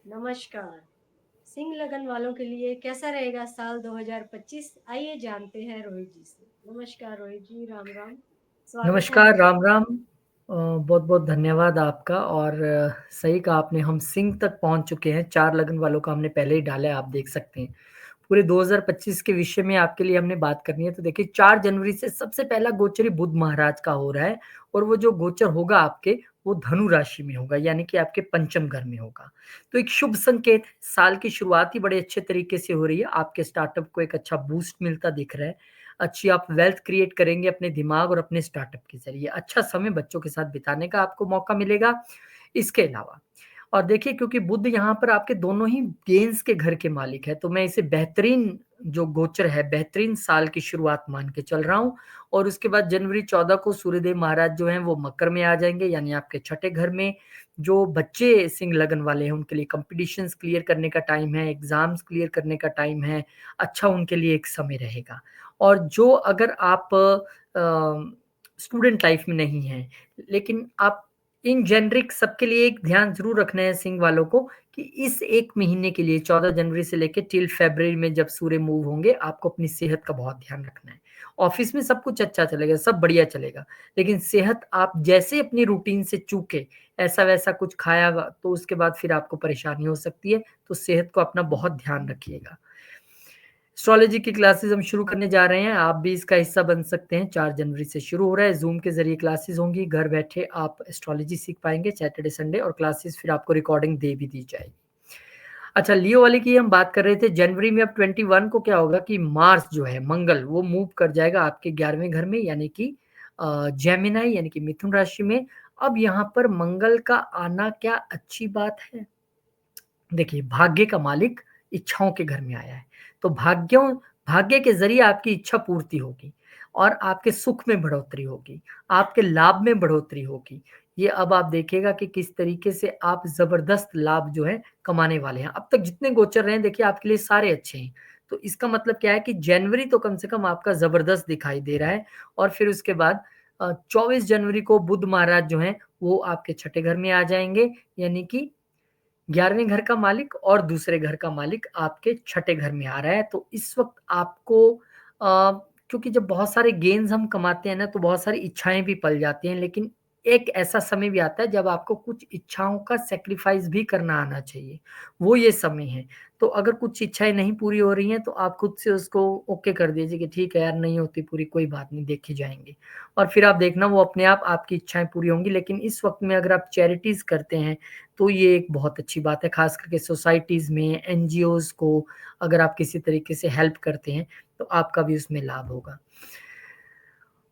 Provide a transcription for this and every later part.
नमस्कार। सिंह लगन वालों के लिए कैसा रहेगा साल 2025? आइए जानते हैं रोहित जी से। नमस्कार रोहित जी, राम राम। स्वागत है नमस्कार, आपका। राम राम। बहुत-बहुत धन्यवाद आपका और सही कहा आपने, हम सिंह तक पहुँच चुके हैं, 4 लगन वालों का हमने पहले ही डाला है, आप देख सकते हैं। पूरे 2025 के विषय में आपके लिए हमने बात करनी है, तो देखिए 4 जनवरी से सबसे पहला गोचर ही बुध महाराज का हो रहा है और वो जो गोचर होगा आपके, वो धनु राशि में होगा, यानी कि आपके पंचम घर में होगा। तो एक शुभ संकेत है, साल की शुरुआत ही बड़े अच्छे तरीके से हो रही है, आपके स्टार्टअप को एक अच्छा बूस्ट मिलता दिख रहा है। अच्छी आप वेल्थ क्रिएट करेंगे अपने दिमाग और अपने स्टार्टअप के ज़रिए। अच्छा समय बच्चों के साथ बिताने का आपको मौका मिलेगा। इसके अलावा और देखिए क्योंकि बुध यहाँ पर आपके दोनों ही गेंस के घर के मालिक है, तो मैं इसे बेहतरीन जो गोचर है, बेहतरीन साल की शुरुआत मान के चल रहा हूँ और उसके बाद जनवरी 14 को सूर्यदेव महाराज जो हैं वो मकर में आ जाएँगे यानी आपके छठे घर में। जो बच्चे सिंह लगन वाले हैं उनके लिए कॉम्पिटिशन्स क्लियर करने का टाइम है, एग्ज़ाम्स क्लियर करने का टाइम है, अच्छा उनके लिए एक समय रहेगा। और जो अगर आप स्टूडेंट लाइफ़ में नहीं हैं, लेकिन आप इन जेनरिक सबके लिए एक ध्यान ज़रूर रखना है सिंह वालों को कि इस 1 महीने के लिए 14 जनवरी से लेके टिल फ़रवरी में जब सूर्य मूव होंगे, आपको अपनी सेहत का बहुत ध्यान रखना है। ऑफ़िस में सब कुछ अच्छा चलेगा, सब बढ़िया चलेगा, लेकिन सेहत आप जैसे अपनी रूटीन से चूके, ऐसा-वैसा कुछ खाया तो उसके बाद फिर आपको परेशानी हो सकती है, तो सेहत को अपना बहुत ध्यान रखिएगा। एस्ट्रोलॉजी की क्लासेस हम शुरू करने जा रहे हैं, आप भी इसका हिस्सा बन सकते हैं, 4 जनवरी से शुरू हो रहा है, ज़ूम के ज़रिए क्लासेस होंगी, घर बैठे आप एस्ट्रोलॉजी सीख पाएँगे सैटरडे, संडे और क्लासेस फिर आपको रिकॉर्डिंग दे भी दी जाएगी। अच्छा, लियो वाले की हम बात कर रहे थे, जनवरी में अब 21 को क्या होगा कि मार्स जो है, मंगल, वो मूव कर जाएगा आपके 11वें घर में यानी कि जेमिनी यानी कि मिथुन राशि में। अब यहाँ पर मंगल का आना क्या अच्छी बात है? देखिए, भाग्य का मालिक इच्छाओं के घर में आया है, तो भाग्य के ज़रिए आपकी इच्छा पूर्ति होगी और आपके सुख में बढ़ोतरी होगी, आपके लाभ में बढ़ोतरी होगी। ये अब आप देखिएगा कि किस तरीके से आप ज़बरदस्त लाभ जो है कमाने वाले हैं। अब तक जितने गोचर रहे हैं देखिए आपके लिए सारे अच्छे हैं, तो इसका मतलब क्या है कि जनवरी तो कम से कम आपका ज़बरदस्त दिखाई दे रहा है और फिर उसके बाद 24 जनवरी को बुध महाराज जो हैं, वो आपके छठे घर में आ जाएँगे, यानी कि 11वें घर का मालिक और दूसरे घर का मालिक आपके छठे घर में आ रहा है। तो इस वक़्त आपको क्योंकि जब बहुत सारे गेन्स हम कमाते हैं ना, तो बहुत सारी इच्छाएँ भी पल जाती हैं, लेकिन एक ऐसा समय भी आता है जब आपको कुछ इच्छाओं का सैक्रिफ़ाइस भी करना आना चाहिए, वो ये समय है। तो अगर कुछ इच्छाएँ नहीं पूरी हो रही हैं, तो आप खुद से उसको ओके कर दीजिए कि ठीक है यार, नहीं होती पूरी, कोई बात नहीं, देखे जाएँगे। और फिर आप देखना वो अपने आप आपकी इच्छाएँ पूरी होंगी। लेकिन इस वक़्त में अगर आप चैरिटीज़ करते हैं, तो ये एक बहुत अच्छी बात है, ख़ास करके सोसाइटीज़ में, एनजीओज़ को अगर आप किसी तरीके से हेल्प करते हैं, तो आपका भी उसमें लाभ होगा।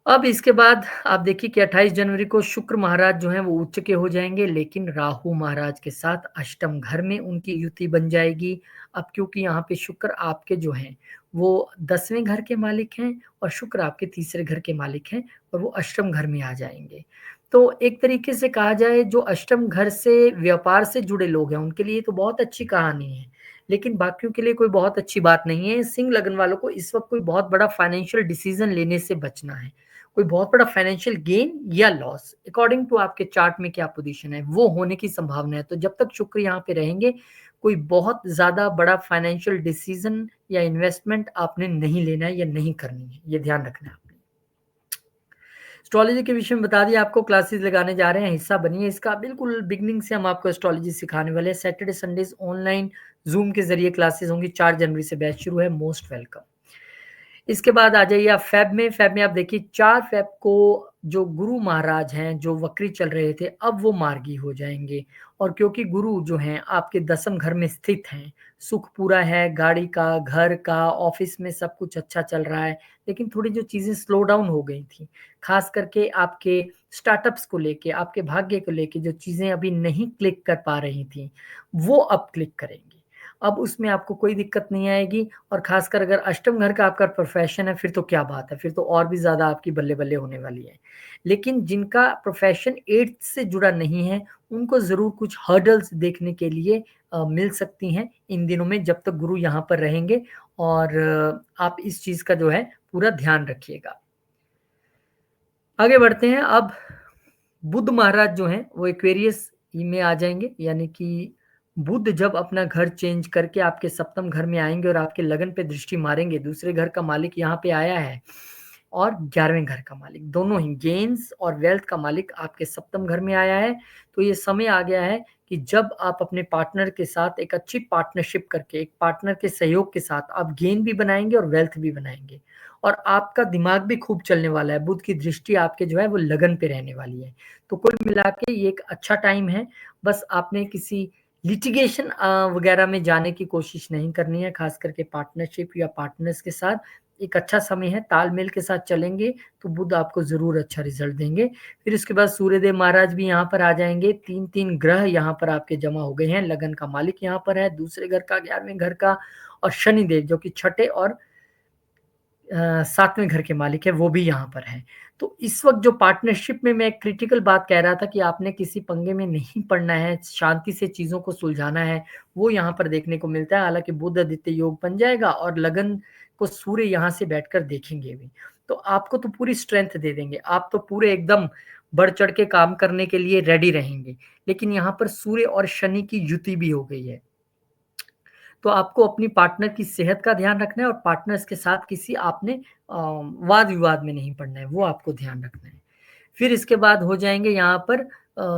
अब इसके बाद आप देखिए कि 28 जनवरी को शुक्र महाराज जो हैं वो उच्च के हो जाएँगे, लेकिन राहु महाराज के साथ अष्टम घर में उनकी युति बन जाएगी। अब क्योंकि यहाँ पे शुक्र आपके जो हैं, वो 10वें घर के मालिक हैं और शुक्र आपके तीसरे घर के मालिक हैं और वो अष्टम घर में आ जाएँगे। तो एक तरीके से कहा जाए जो अष्टम घर से व्यापार से जुड़े लोग हैं, उनके लिए तो बहुत अच्छी कहानी है। लेकिन बाकियों के लिए कोई बहुत अच्छी बात नहीं है। सिंह लगन वालों को इस वक़्त कोई बहुत बड़ा फाइनेंशियल डिसीज़न लेने से बचना है। कोई बहुत बड़ा फाइनेंशियल गेन या लॉस अकॉर्डिंग टू आपके चार्ट में क्या पोजीशन है, वो होने की संभावना है। तो जब तक शुक्र यहाँ पे रहेंगे, कोई बहुत ज़्यादा बड़ा फाइनेंशियल डिसीज़न या इन्वेस्टमेंट आपने नहीं लेना है या नहीं करनी है, ये ध्यान रखना है आपने। एस्ट्रोलॉजी के विषय में बता दिया आपको, क्लासेस लगाने जा रहे हैं, हिस्सा बनिए इसका। बिल्कुल बिगिनिंग से हम आपको एस्ट्रोलॉजी सिखाने वाले हैं। सैटरडे, संडेज़ ऑनलाइन ज़ूम के ज़रिए क्लासेस होंगी, 4 जनवरी से बैच शुरू है, मोस्ट वेलकम। इसके बाद आ जाइए आप फ़ेब में आप देखिए 4 फ़ेब को जो गुरु महाराज हैं, जो वक्री चल रहे थे, अब वो मार्गी हो जाएँगे और क्योंकि गुरु जो हैं आपके 10म घर में स्थित हैं, सुख पूरा है, गाड़ी का, घर का, ऑफ़िस में सब कुछ अच्छा चल रहा है, लेकिन थोड़ी जो चीज़ें स्लो डाउन हो गई थी, ख़ास करके आपके स्टार्टअप्स को लेके, आपके भाग्य को लेके जो चीज़ें अभी नहीं क्लिक कर पा रही थी, वो अब क्लिक करेंगी। अब उसमें आपको कोई दिक्कत नहीं आएगी और ख़ासकर अगर अष्टम घर का आपका प्रोफ़ेशन है, फिर तो क्या बात है, फिर तो और भी ज़्यादा आपकी बल्ले-बल्ले होने वाली है। लेकिन जिनका प्रोफ़ेशन 8th से जुड़ा नहीं है, उनको ज़रूर कुछ हर्डल्स देखने के लिए मिल सकती हैं इन दिनों में जब तक गुरु यहाँ पर रहेंगे और आप इस चीज़ का जो है पूरा ध्यान रखिएगा। आगे बढ़ते हैं, अब बुध महाराज जो हैं वो एक्वेरियस में आ जाएँगे यानी कि बुध जब अपना घर चेंज करके आपके सप्तम घर में आएंगे और आपके लगन पे दृष्टि मारेंगे, दूसरे घर का मालिक यहाँ पे आया है और 11वें घर का मालिक, दोनों ही गेन्स और वेल्थ का मालिक आपके सप्तम घर में आया है। तो ये समय आ गया है कि जब आप अपने पार्टनर के साथ एक अच्छी पार्टनरशिप करके, एक पार्टनर के सहयोग के साथ आप गेन भी बनाएंगे और वेल्थ भी बनाएंगे, और आपका दिमाग भी खूब चलने वाला है। बुध की दृष्टि आपके जो है वो लगन पे रहने वाली है। तो कुल मिला के ये एक अच्छा टाइम है। बस आपने किसी लिटिगेशन वगैरह में जाने की कोशिश नहीं करनी है, खास करके पार्टनरशिप या पार्टनर्स के साथ। एक अच्छा समय है, तालमेल के साथ चलेंगे तो बुध आपको जरूर अच्छा रिजल्ट देंगे। फिर उसके बाद सूर्यदेव महाराज भी यहाँ पर आ जाएंगे। 3 ग्रह यहाँ पर आपके जमा हो गए हैं। लगन का मालिक यहाँ पर है, दूसरे घर का, 11वें घर का, और शनिदेव जो कि छठे और 7वें घर के मालिक है, वो भी यहाँ पर है। तो इस वक्त जो पार्टनरशिप में मैं क्रिटिकल बात कह रहा था कि आपने किसी पंगे में नहीं पड़ना है, शांति से चीजों को सुलझाना है, वो यहाँ पर देखने को मिलता है। हालांकि बुध आदित्य योग बन जाएगा और लगन को सूर्य यहाँ से बैठकर देखेंगे भी, तो आपको तो पूरी स्ट्रेंथ दे देंगे, आप तो पूरे एकदम बढ़ चढ़ के काम करने के लिए रेडी रहेंगे। लेकिन यहाँ पर सूर्य और शनि की युति भी हो गई है, तो आपको अपनी पार्टनर की सेहत का ध्यान रखना है और पार्टनर्स के साथ किसी आपने वाद विवाद में नहीं पड़ना है, वो आपको ध्यान रखना है। फिर इसके बाद हो जाएंगे यहाँ पर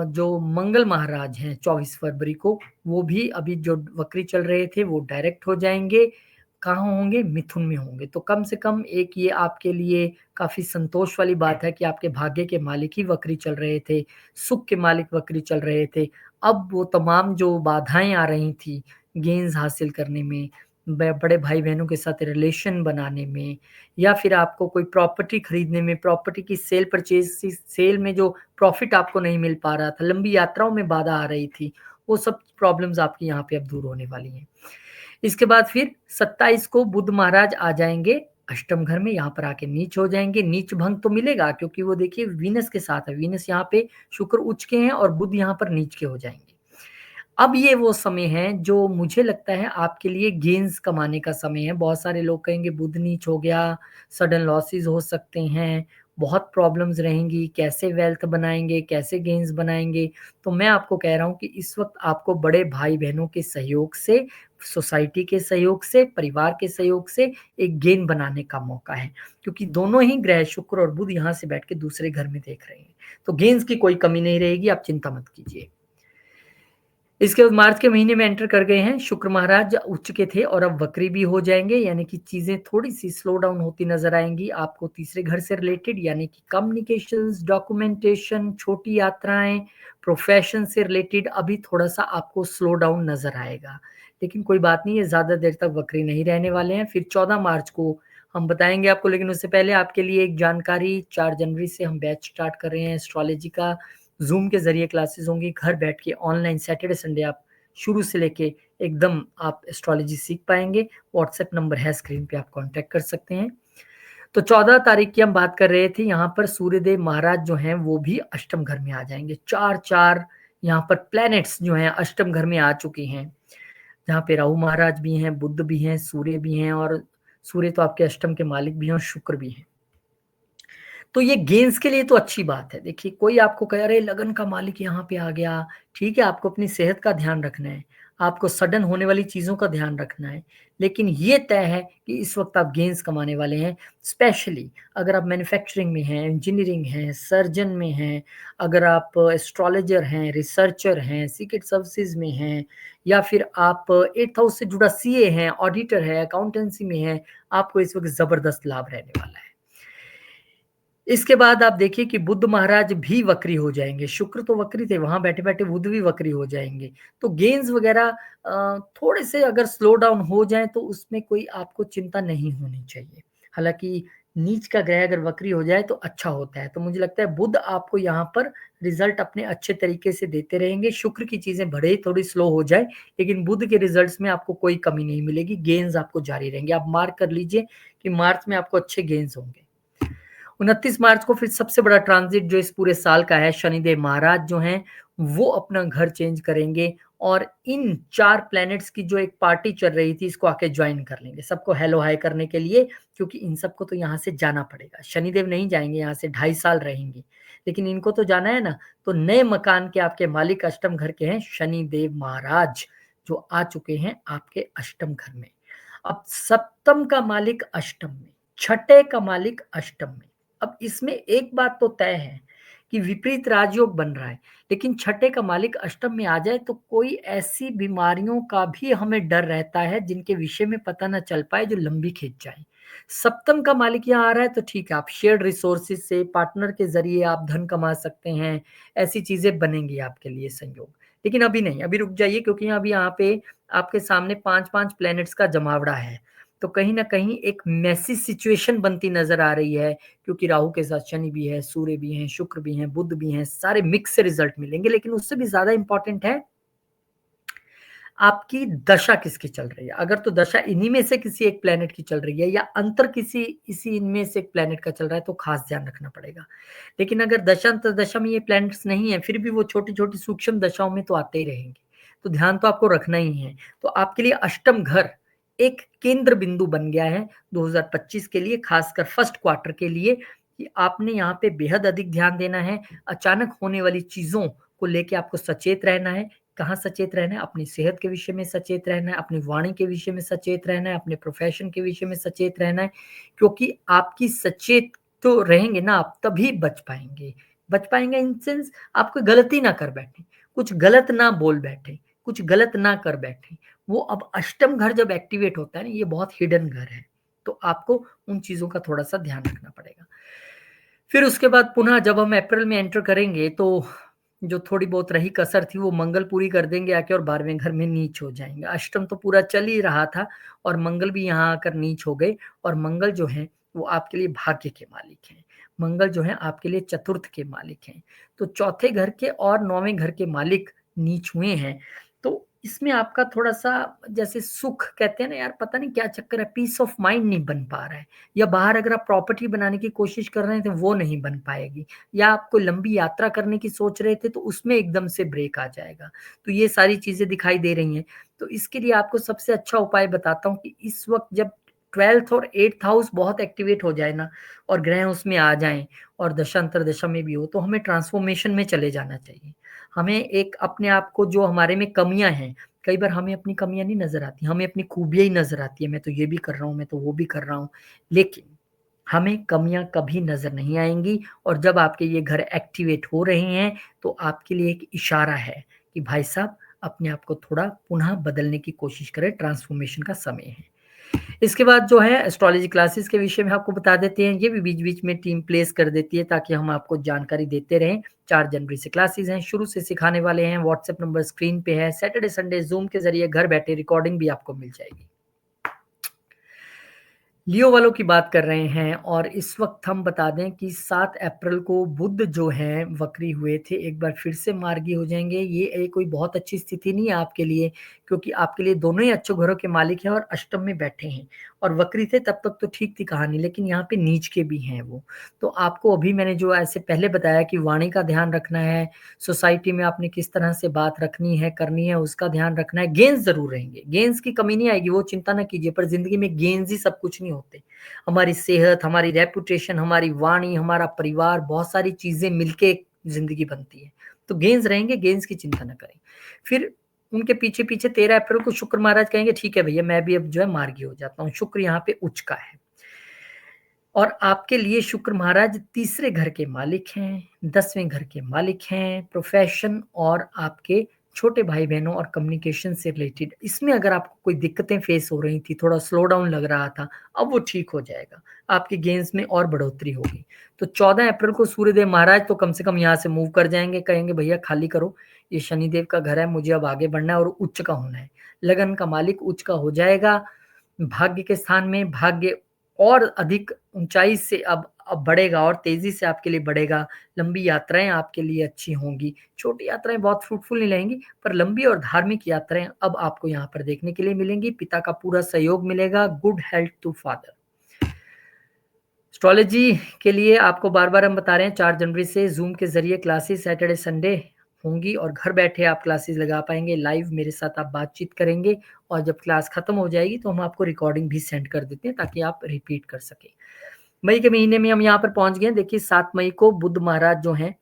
जो मंगल महाराज हैं 24 फरवरी को, वो भी अभी जो वक्री चल रहे थे वो डायरेक्ट हो जाएंगे। कहाँ होंगे? मिथुन में होंगे। तो कम से कम एक ये आपके लिए काफी संतोष वाली बात है कि आपके भाग्य के मालिक ही वक्री चल रहे थे, सुख के मालिक वक्री चल रहे थे। अब वो तमाम जो बाधाएं आ रही थी गेन्स हासिल करने में, बड़े भाई बहनों के साथ रिलेशन बनाने में, या फिर आपको कोई प्रॉपर्टी खरीदने में, प्रॉपर्टी की सेल परचेज सेल में जो प्रॉफिट आपको नहीं मिल पा रहा था, लंबी यात्राओं में बाधा आ रही थी, वो सब प्रॉब्लम्स आपकी यहाँ पे अब दूर होने वाली हैं। इसके बाद फिर 27 को बुध महाराज आ जाएंगे अष्टम घर में, यहाँ पर आके नीच हो जाएंगे। नीच भंग तो मिलेगा क्योंकि वो देखिए वीनस के साथ है, वीनस यहाँ पे शुक्र उच्च के हैं और बुध यहाँ पर नीच के हो जाएंगे। अब ये वो समय है जो मुझे लगता है आपके लिए गेन्स कमाने का समय है। बहुत सारे लोग कहेंगे बुध नीच हो गया, सडन लॉसेस हो सकते हैं, बहुत प्रॉब्लम्स रहेंगी, कैसे वेल्थ बनाएंगे, कैसे गेन्स बनाएंगे। तो मैं आपको कह रहा हूँ कि इस वक्त आपको बड़े भाई बहनों के सहयोग से, सोसाइटी के सहयोग से, परिवार के सहयोग से एक गेन बनाने का मौका है, क्योंकि दोनों ही ग्रह शुक्र और बुध यहाँ से बैठ के दूसरे घर में देख रहे हैं। तो गेन्स की कोई कमी नहीं रहेगी, आप चिंता मत कीजिए। इसके बाद मार्च के महीने में एंटर कर गए हैं। शुक्र महाराज उच्च के थे और अब वक्री भी हो जाएंगे, यानी कि चीजें थोड़ी सी स्लो डाउन होती नजर आएंगी आपको तीसरे घर से रिलेटेड, यानी कि कम्युनिकेशंस, डॉक्यूमेंटेशन, छोटी यात्राएं, प्रोफेशन से रिलेटेड अभी थोड़ा सा आपको स्लो डाउन नजर आएगा। लेकिन कोई बात नहीं है, ज्यादा देर तक वक्री नहीं रहने वाले हैं। फिर 14 मार्च को हम बताएंगे आपको, लेकिन उससे पहले आपके लिए एक जानकारी, 4 जनवरी से हम बैच स्टार्ट कर रहे हैं एस्ट्रोलॉजी का। जूम के जरिए क्लासेस होंगी, घर बैठ के ऑनलाइन सैटरडे संडे आप शुरू से लेके एकदम आप एस्ट्रोलॉजी सीख पाएंगे। व्हाट्सएप नंबर है स्क्रीन पे, आप कांटेक्ट कर सकते हैं। तो 14 तारीख की हम बात कर रहे थे, यहाँ पर सूर्यदेव महाराज जो हैं वो भी अष्टम घर में आ जाएंगे। 4 यहाँ पर प्लैनेट्स जो हैं अष्टम घर में आ चुके हैं, जहाँ पे राहु महाराज भी हैं, बुध भी हैं, सूर्य भी हैं, और सूर्य तो आपके अष्टम के मालिक भी हैं और शुक्र भी हैं। तो ये गेंस के लिए तो अच्छी बात है। देखिए कोई आपको कह रहे लगन का मालिक यहाँ पे आ गया, ठीक है, आपको अपनी सेहत का ध्यान रखना है, आपको सडन होने वाली चीजों का ध्यान रखना है, लेकिन ये तय है कि इस वक्त आप गेंस कमाने वाले हैं। स्पेशली अगर आप मैन्युफैक्चरिंग में हैं, इंजीनियरिंग हैं, सर्जन में हैं, अगर आप एस्ट्रोलॉजर हैं, रिसर्चर हैं, सीक्रेट सर्विसेज में हैं, या फिर आप 8th हाउस से जुड़ा सीए हैं, ऑडिटर है, अकाउंटेंसी में है, आपको इस वक्त जबरदस्त लाभ रहने वाला है। इसके बाद आप देखिए कि बुध महाराज भी वक्री हो जाएंगे। शुक्र तो वक्री थे, वहां बैठे बैठे बुध भी वक्री हो जाएंगे। तो गेन्स वगैरह थोड़े से अगर स्लो डाउन हो जाए तो उसमें कोई आपको चिंता नहीं होनी चाहिए। हालांकि नीच का ग्रह अगर वक्री हो जाए तो अच्छा होता है। तो मुझे लगता है बुध आपको यहाँ पर रिजल्ट अपने अच्छे तरीके से देते रहेंगे। शुक्र की चीजें भले ही थोड़ी स्लो हो जाए, लेकिन बुध के रिजल्ट्स में आपको कोई कमी नहीं मिलेगी, गेन्स आपको जारी रहेंगे। आप मार्क कर लीजिए कि मार्च में आपको अच्छे गेन्स होंगे। 29 मार्च को फिर सबसे बड़ा ट्रांजिट जो इस पूरे साल का है, शनिदेव महाराज जो हैं वो अपना घर चेंज करेंगे, और इन 4 प्लैनेट्स की जो एक पार्टी चल रही थी इसको आके ज्वाइन कर लेंगे, सबको हेलो हाय करने के लिए, क्योंकि इन सबको तो यहाँ से जाना पड़ेगा। शनिदेव नहीं जाएंगे, यहाँ से 2.5 साल रहेंगे, लेकिन इनको तो जाना है ना। तो नए मकान के आपके मालिक अष्टम घर के हैं शनिदेव महाराज, जो आ चुके हैं आपके अष्टम घर में। अब सप्तम का मालिक अष्टम में, छठे का मालिक अष्टम में। अब इसमें एक बात तो तय है कि विपरीत राजयोग बन रहा है, लेकिन छठे का मालिक अष्टम में आ जाए तो कोई ऐसी बीमारियों का भी हमें डर रहता है जिनके विषय में पता ना चल पाए, जो लंबी खींच जाए। सप्तम का मालिक यहाँ आ रहा है तो ठीक है, आप शेयर्ड रिसोर्सेज से पार्टनर के जरिए आप धन कमा सकते हैं, ऐसी चीजें बनेंगी आपके लिए संयोग। लेकिन अभी नहीं, अभी रुक जाइए, क्योंकि अभी यहाँ पे आपके सामने 5-5 प्लैनेट्स का जमावड़ा है, तो कहीं ना कहीं एक मैसी सिचुएशन बनती नजर आ रही है, क्योंकि राहु के साथ शनि भी है, सूर्य भी है, शुक्र भी है, बुध भी है, सारे मिक्स से रिजल्ट मिलेंगे। लेकिन उससे भी ज्यादा इंपॉर्टेंट है आपकी दशा किसकी चल रही है। अगर तो दशा इन्हीं में से किसी एक प्लेनेट की चल रही है, या अंतर किसी इसी इनमें से एक प्लेनेट का चल रहा है, तो खास ध्यान रखना पड़ेगा। लेकिन अगर दशा अंतर दशा में ये प्लैनेट्स नहीं है, फिर भी वो छोटी छोटी सूक्ष्म दशाओं में तो आते ही रहेंगे, तो ध्यान तो आपको रखना ही है। तो आपके लिए अष्टम घर एक केंद्र बिंदु बन गया है 2025 के लिए, खासकर फर्स्ट क्वार्टर के लिए, कि आपने यहाँ पे बेहद अधिक ध्यान देना है। अचानक होने वाली चीजों को लेके आपको सचेत रहना है। कहाँ सचेत रहना है? अपनी सेहत के विषय में सचेत रहना है, अपनी वाणी के विषय में सचेत रहना है, अपने प्रोफेशन के विषय में सचेत रहना है, क्योंकि आपकी सचेत तो रहेंगे ना आप, तभी बच पाएंगे। बच पाएंगे इन सेंस, आप कोई गलती ना कर बैठे, कुछ गलत ना बोल बैठे, कुछ गलत ना कर बैठे। वो अब अष्टम घर जब एक्टिवेट होता है ना, ये बहुत हिडन घर है, तो आपको उन चीजों का थोड़ा सा ध्यान रखना पड़ेगा। फिर उसके बाद पुनः जब हम अप्रैल में एंटर करेंगे, तो जो थोड़ी बहुत रही कसर थी वो मंगल पूरी कर देंगे आके, और 12वें घर में नीच हो जाएंगे। अष्टम तो पूरा चल ही रहा था, और मंगल भी यहाँ आकर नीच हो गए। और मंगल जो है वो आपके लिए भाग्य के मालिक हैं, मंगल जो है आपके लिए चतुर्थ के मालिक हैं। तो चौथे घर के और 9वें घर के मालिक नीच हुए हैं, तो इसमें आपका थोड़ा सा, जैसे सुख कहते हैं ना यार, पता नहीं क्या चक्कर है, पीस ऑफ माइंड नहीं बन पा रहा है, या बाहर अगर आप प्रॉपर्टी बनाने की कोशिश कर रहे हैं तो वो नहीं बन पाएगी, या आप कोई लंबी यात्रा करने की सोच रहे थे तो उसमें एकदम से ब्रेक आ जाएगा। तो ये सारी चीजें दिखाई दे रही हैं। तो इसके लिए आपको सबसे अच्छा उपाय बताता हूँ कि इस वक्त जब 12th और 8th हाउस बहुत एक्टिवेट हो जाए ना, और ग्रह उसमें आ जाएं, और दशांतर दशा में भी हो, तो हमें ट्रांसफॉर्मेशन में चले जाना चाहिए। हमें एक अपने आप को, जो हमारे में कमियां हैं, कई बार हमें अपनी कमियां नहीं नजर आती, हमें अपनी खूबियां ही नजर आती है, मैं तो ये भी कर रहा हूँ, मैं तो वो भी कर रहा हूँ, लेकिन हमें कमियां कभी नजर नहीं आएंगी। और जब आपके ये घर एक्टिवेट हो रहे हैं, तो आपके लिए एक इशारा है कि भाई साहब अपने आप को थोड़ा पुनः बदलने की कोशिश करें, ट्रांसफॉर्मेशन का समय है। इसके बाद जो है एस्ट्रोलॉजी क्लासेस के विषय में आपको बता देते हैं, ये भी बीच बीच में टीम प्लेस कर देती है ताकि हम आपको जानकारी देते रहें। 4 जनवरी से क्लासेस हैं, शुरू से सिखाने वाले हैं। व्हाट्सएप नंबर स्क्रीन पे है। सैटरडे संडे जूम के जरिए घर बैठे रिकॉर्डिंग भी आपको मिल जाएगी। लियो वालों की बात कर रहे हैं, और इस वक्त हम बता दें कि 7 अप्रैल को बुध जो है वक्री हुए थे, एक बार फिर से मार्गी हो जाएंगे। ये एक कोई बहुत अच्छी स्थिति नहीं है आपके लिए, क्योंकि आपके लिए दोनों ही अच्छे घरों के मालिक हैं और अष्टम में बैठे हैं। और वक्री थे तब तक तो ठीक थी कहानी, लेकिन यहाँ पे नीच के भी हैं वो। तो आपको अभी मैंने जो ऐसे पहले बताया कि वाणी का ध्यान रखना है, सोसाइटी में आपने किस तरह से बात रखनी है, करनी है, उसका ध्यान रखना है। गेंस जरूर रहेंगे, गेंस की कमी नहीं आएगी, वो चिंता ना कीजिए, पर जिंदगी में गेंस ही सब कुछ नहीं होते। हमारी सेहत, हमारी रेपुटेशन, हमारी वाणी, हमारा परिवार, बहुत सारी चीजें मिलके जिंदगी बनती है। तो गेंस रहेंगे, गेंस की चिंता ना करें। फिर उनके पीछे पीछे 13 अप्रैल को शुक्र महाराज कहेंगे ठीक है भैया, मैं भी अब जो है मार्गी हो जाता हूँ। शुक्र यहाँ पे उच्च का है, और आपके लिए शुक्र महाराज तीसरे घर के मालिक हैं, 10वें घर के मालिक हैं, प्रोफेशन और आपके छोटे भाई बहनों और कम्युनिकेशन से रिलेटेड। इसमें अगर आपको कोई दिक्कतें फेस हो रही थी, थोड़ा स्लो डाउन लग रहा था, अब वो ठीक हो जाएगा, आपके गेन्स में और बढ़ोतरी होगी। तो 14 अप्रैल को सूर्यदेव महाराज तो कम से कम यहाँ से मूव कर जाएंगे, कहेंगे भैया खाली करो, ये शनिदेव का घर है, मुझे अब आगे बढ़ना है और उच्च का होना है। लगन का मालिक उच्च का हो जाएगा। भाग्य के स्थान में भाग्य और अधिक ऊंचाई से अब बढ़ेगा, और तेजी से आपके लिए बढ़ेगा। लंबी यात्राएं आपके लिए अच्छी होंगी। छोटी यात्राएं बहुत फ्रूटफुल नहीं रहेंगी, पर लंबी और धार्मिक यात्राएं अब आपको यहाँ पर देखने के लिए मिलेंगी। पिता का पूरा सहयोग मिलेगा। Good health to father. Astrology के लिए आपको बार बार हम बता रहे हैं, 4 जनवरी से जूम के जरिए क्लासेस सैटरडे संडे होंगी, और घर बैठे आप क्लासेस लगा पाएंगे। लाइव मेरे साथ आप बातचीत करेंगे, और जब क्लास खत्म हो जाएगी तो हम आपको रिकॉर्डिंग भी सेंड कर देते हैं ताकि आप रिपीट कर सके। मई के महीने में हम यहाँ पर पहुंच गए। देखिए 7 मई को बुध महाराज जो हैं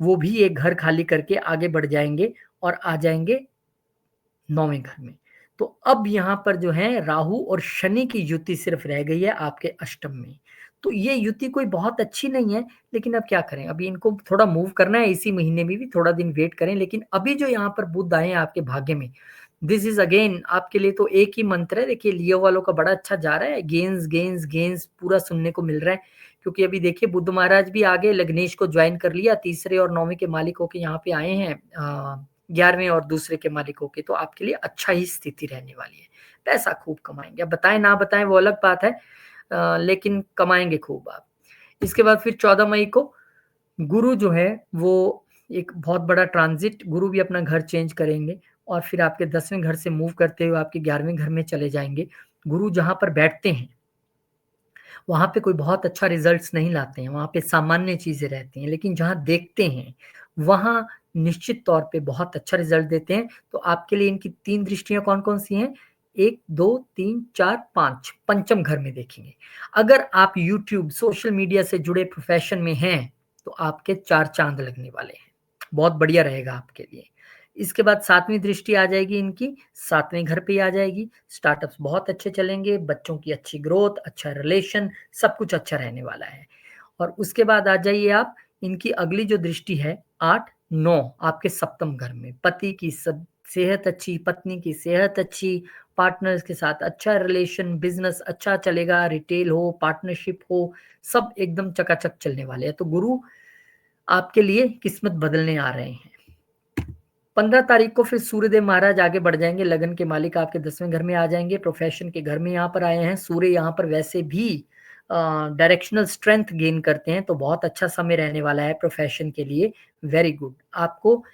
वो भी एक घर खाली करके आगे बढ़ जाएंगे और आ जाएंगे 9वें घर में। तो अब यहाँ पर जो है राहु और शनि की युति सिर्फ रह गई है आपके अष्टम में। तो ये युति कोई बहुत अच्छी नहीं है, लेकिन अब क्या करें, अभी इनको थोड़ा मूव करना है इसी महीने में भी, थोड़ा दिन वेट करें। लेकिन अभी जो यहाँ पर बुध आए हैं आपके भाग्य में, दिस इज अगेन आपके लिए तो एक ही मंत्र है। देखिए लियो वालों का बड़ा अच्छा जा रहा है, गेन्स गेन्स गेन्स पूरा सुनने को मिल रहा है, क्योंकि अभी देखिए बुध महाराज भी आगे लग्नेश को ज्वाइन कर लिया, तीसरे और 9वें के मालिक होके यहाँ पे आए हैं, 11वें और दूसरे के मालिक होके। तो आपके लिए अच्छा ही स्थिति रहने वाली है, पैसा खूब कमाएंगे। अब बताएं ना बताएं वो अलग बात है, लेकिन कमाएंगे खूब आप। इसके बाद फिर 14 मई को गुरु जो है वो एक बहुत बड़ा ट्रांजिट, गुरु भी अपना घर चेंज करेंगे और फिर आपके 10वें घर से मूव करते हुए आपके 11वें घर में चले जाएंगे। गुरु जहां पर बैठते हैं वहां पे कोई बहुत अच्छा रिजल्ट्स नहीं लाते हैं, वहां पे सामान्य चीजें रहती हैं, लेकिन जहां देखते हैं वहां निश्चित तौर पे बहुत अच्छा रिजल्ट देते हैं। तो आपके लिए इनकी 3 दृष्टियां कौन कौन सी हैं? 1 2 3 4 5, पंचम घर में देखेंगे। अगर आप यूट्यूब सोशल मीडिया से जुड़े प्रोफेशन में हैं तो आपके 4 चांद लगने वाले हैं, बहुत बढ़िया रहेगा आपके लिए। इसके बाद 7वीं दृष्टि आ जाएगी इनकी, 7वें घर पे आ जाएगी। स्टार्टअप्स बहुत अच्छे चलेंगे, बच्चों की अच्छी ग्रोथ, अच्छा रिलेशन, सब कुछ अच्छा रहने वाला है। और उसके बाद आ जाइए आप, इनकी अगली जो दृष्टि है 8 9 आपके सप्तम घर में। पति की सब सेहत अच्छी, पत्नी की सेहत अच्छी, पार्टनर्स के साथ अच्छा रिलेशन, बिजनेस अच्छा चलेगा, रिटेल हो पार्टनरशिप हो, सब एकदम चकाचक चलने वाले हैं। तो गुरु आपके लिए किस्मत बदलने आ रहे हैं। 15 तारीख को फिर सूर्यदेव महाराज आगे बढ़ जाएंगे, लगन के मालिक आपके 10वें घर में आ जाएंगे, प्रोफेशन के घर में यहाँ पर आए हैं। सूर्य यहाँ पर वैसे भी डायरेक्शनल स्ट्रेंथ गेन करते हैं, तो बहुत अच्छा समय रहने वाला है प्रोफेशन के लिए। वेरी गुड, आपको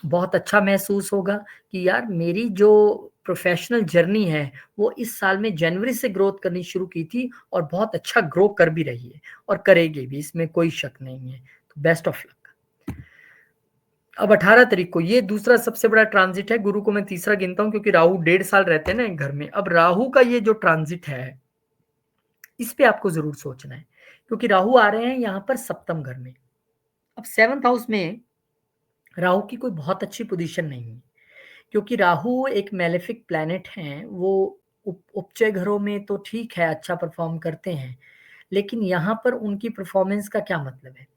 बहुत अच्छा महसूस होगा कि यार मेरी जो प्रोफेशनल जर्नी है वो इस साल में जनवरी से ग्रोथ करनी शुरू की थी और बहुत अच्छा ग्रो कर भी रही है और करेगी भी, इसमें कोई शक नहीं है। तो बेस्ट ऑफ लक। अब 18 तारीख को ये दूसरा सबसे बड़ा ट्रांजिट है, गुरु को मैं तीसरा गिनता हूं क्योंकि राहु 1.5 साल रहते हैं ना एक घर में। अब राहु का ये जो ट्रांजिट है इस पे आपको जरूर सोचना है, क्योंकि राहु आ रहे हैं यहाँ पर सप्तम घर में। अब 7th हाउस में राहु की कोई बहुत अच्छी पोजीशन नहीं है, क्योंकि राहु एक मैलेफिक प्लैनेट हैं। वो उपचय घरों में तो ठीक है, अच्छा परफॉर्म करते हैं, लेकिन यहाँ पर उनकी परफॉर्मेंस का क्या मतलब है?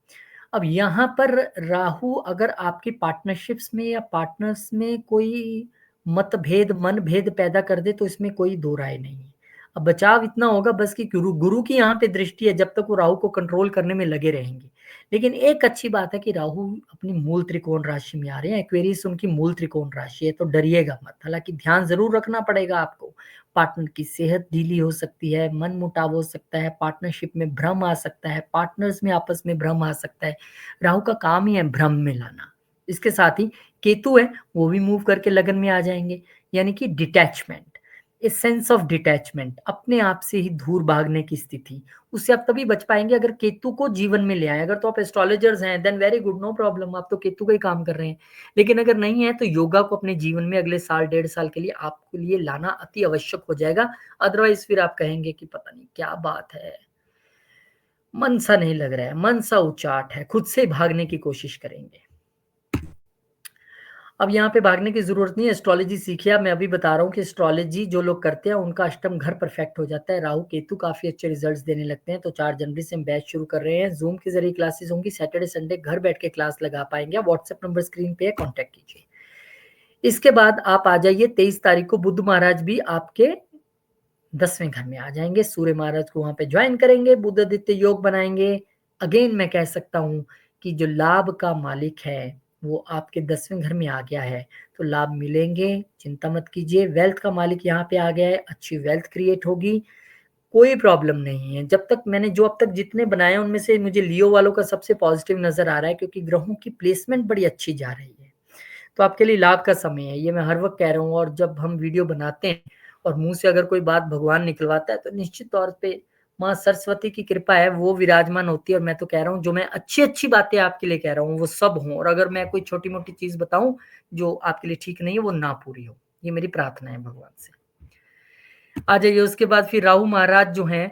अब यहाँ पर राहु अगर आपकी पार्टनरशिप्स में या पार्टनर्स में कोई मतभेद मनभेद पैदा कर दे तो इसमें कोई दो राय नहीं है। अब बचाव इतना होगा बस कि गुरु गुरु की यहाँ पे दृष्टि है, जब तक वो राहु को कंट्रोल करने में लगे रहेंगे। लेकिन एक अच्छी बात है कि राहु अपनी मूल त्रिकोण राशि में आ रहे हैं, एक्वेरियस उनकी मूल त्रिकोण राशि है, तो डरिएगा मत। हालांकि ध्यान जरूर रखना पड़ेगा आपको, पार्टनर की सेहत ढीली हो सकती है, मन मुटाव हो सकता है, पार्टनरशिप में भ्रम आ सकता है, पार्टनर्स में आपस में भ्रम आ सकता है। राहु का काम ही है भ्रम में लाना। इसके साथ ही केतु है, वो भी मूव करके लगन में आ जाएंगे, यानी कि detachment, a sense of detachment, अपने आप से ही दूर भागने की स्थिति, उससे आप तभी बच पाएंगे अगर केतु को जीवन में ले आए। अगर तो आप एस्ट्रोलॉजर्स हैं then very good, no problem, आप तो केतु का ही काम कर रहे हैं। लेकिन अगर नहीं है तो योगा को अपने जीवन में अगले साल 1.5 साल के लिए आपके लिए लाना अति आवश्यक हो जाएगा। अदरवाइज फिर आप कहेंगे कि पता नहीं क्या बात है, मन सा नहीं लग रहा है, मन सा उचाट है, खुद से भागने की कोशिश करेंगे। अब यहाँ पे भागने की जरूरत नहीं है, एस्ट्रोलॉजी सीखिए। अब मैं अभी बता रहा हूँ कि एस्ट्रोलॉजी जो लोग करते हैं उनका अष्टम घर परफेक्ट हो जाता है, राहु केतु काफी अच्छे रिजल्ट्स देने लगते हैं। तो 4 जनवरी से हम बैच शुरू कर रहे हैं, जूम के जरिए क्लासेस होंगी, सैटरडे संडे घर बैठ के क्लास लगा पाएंगे। व्हाट्सएप नंबर स्क्रीन पे है, कॉन्टेक्ट कीजिए। इसके बाद आप आ जाइए 23 तारीख को, बुध महाराज भी आपके 10वें घर में आ जाएंगे, सूर्य महाराज को वहां पे ज्वाइन करेंगे, बुध आदित्य योग बनाएंगे। अगेन मैं कह सकता हूं कि जो लाभ का मालिक है वो आपके 10वें घर में आ गया है, तो लाभ मिलेंगे, चिंता मत कीजिए। वेल्थ का मालिक यहाँ पे आ गया है, अच्छी वेल्थ क्रिएट होगी, कोई प्रॉब्लम नहीं है। जब तक मैंने जो अब तक जितने बनाए उनमें से मुझे लियो वालों का सबसे पॉजिटिव नजर आ रहा है, क्योंकि ग्रहों की प्लेसमेंट बड़ी अच्छी जा रही है। तो आपके लिए लाभ का समय है, ये मैं हर वक्त कह रहा हूँ। और जब हम वीडियो बनाते हैं और मुंह से अगर कोई बात भगवान निकलवाता है तो निश्चित तौर पे माँ सरस्वती की कृपा है, वो विराजमान होती है। और मैं तो कह रहा हूँ जो मैं अच्छी अच्छी बातें आपके लिए कह रहा हूँ वो सब हों, और अगर मैं कोई छोटी मोटी चीज बताऊं जो आपके लिए ठीक नहीं है वो ना पूरी हो, ये मेरी प्रार्थना है भगवान से। आ जाइए उसके बाद फिर राहु महाराज जो हैं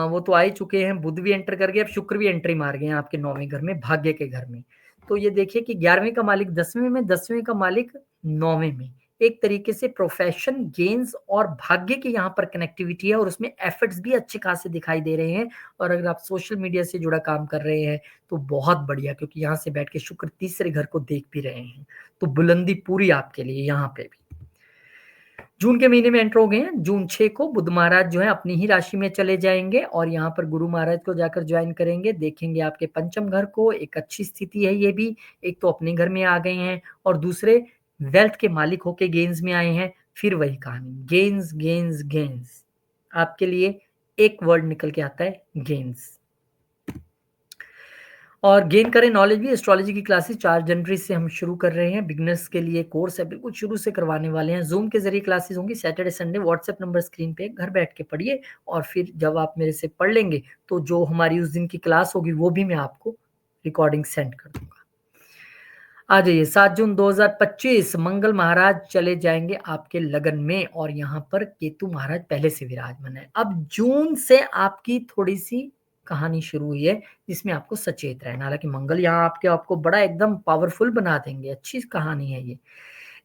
वो तो आ ही चुके हैं, बुध भी एंटर कर गए, अब शुक्र भी एंट्री मार गए हैं आपके 9वें घर में, भाग्य के घर में। तो ये देखिए कि 11वें का मालिक 10वें में, 10वें का मालिक 9वें में, एक तरीके से प्रोफेशन, गेन्स और भाग्य की यहाँ पर कनेक्टिविटी है और उसमें एफर्ट्स भी अच्छे खासे दिखाई दे रहे हैं। और अगर आप सोशल मीडिया से जुड़ा काम कर रहे हैं तो बहुत बढ़िया, क्योंकि यहाँ से बैठ के शुक्र तीसरे घर को देख भी रहे हैं, तो बुलंदी पूरी आपके लिए यहाँ पे भी। जून के महीने में एंटर हो गए हैं। जून 6 को बुध महाराज जो है अपनी ही राशि में चले जाएंगे और यहाँ पर गुरु महाराज को जाकर ज्वाइन करेंगे। देखेंगे आपके पंचम घर को, एक अच्छी स्थिति है ये भी। एक तो अपने घर में आ गए हैं और दूसरे वेल्थ के मालिक होके गेन्स में आए हैं। फिर वही कहानी, गेन्स गेन्स गेन्स। आपके लिए एक वर्ड निकल के आता है, गेन्स। और गेन करें नॉलेज भी। एस्ट्रोलॉजी की क्लासेस 4 जनवरी से हम शुरू कर रहे हैं। बिगनर्स के लिए कोर्स है, बिल्कुल शुरू से करवाने वाले हैं। जूम के जरिए क्लासेस होंगी Saturday Sunday. WhatsApp number screen पे, घर बैठ के पढ़िए और फिर जब आप मेरे से पढ़ लेंगे तो जो हमारी उस दिन की क्लास होगी वो भी मैं आपको रिकॉर्डिंग सेंड कर दूंगा। आ जाइए, 7 जून 2025 मंगल महाराज चले जाएंगे आपके लगन में और यहाँ पर केतु महाराज पहले से विराजमान है। अब जून से आपकी थोड़ी सी कहानी शुरू हुई है जिसमें आपको सचेत रहना। हालांकि मंगल यहाँ आपको बड़ा एकदम पावरफुल बना देंगे, अच्छी कहानी है ये।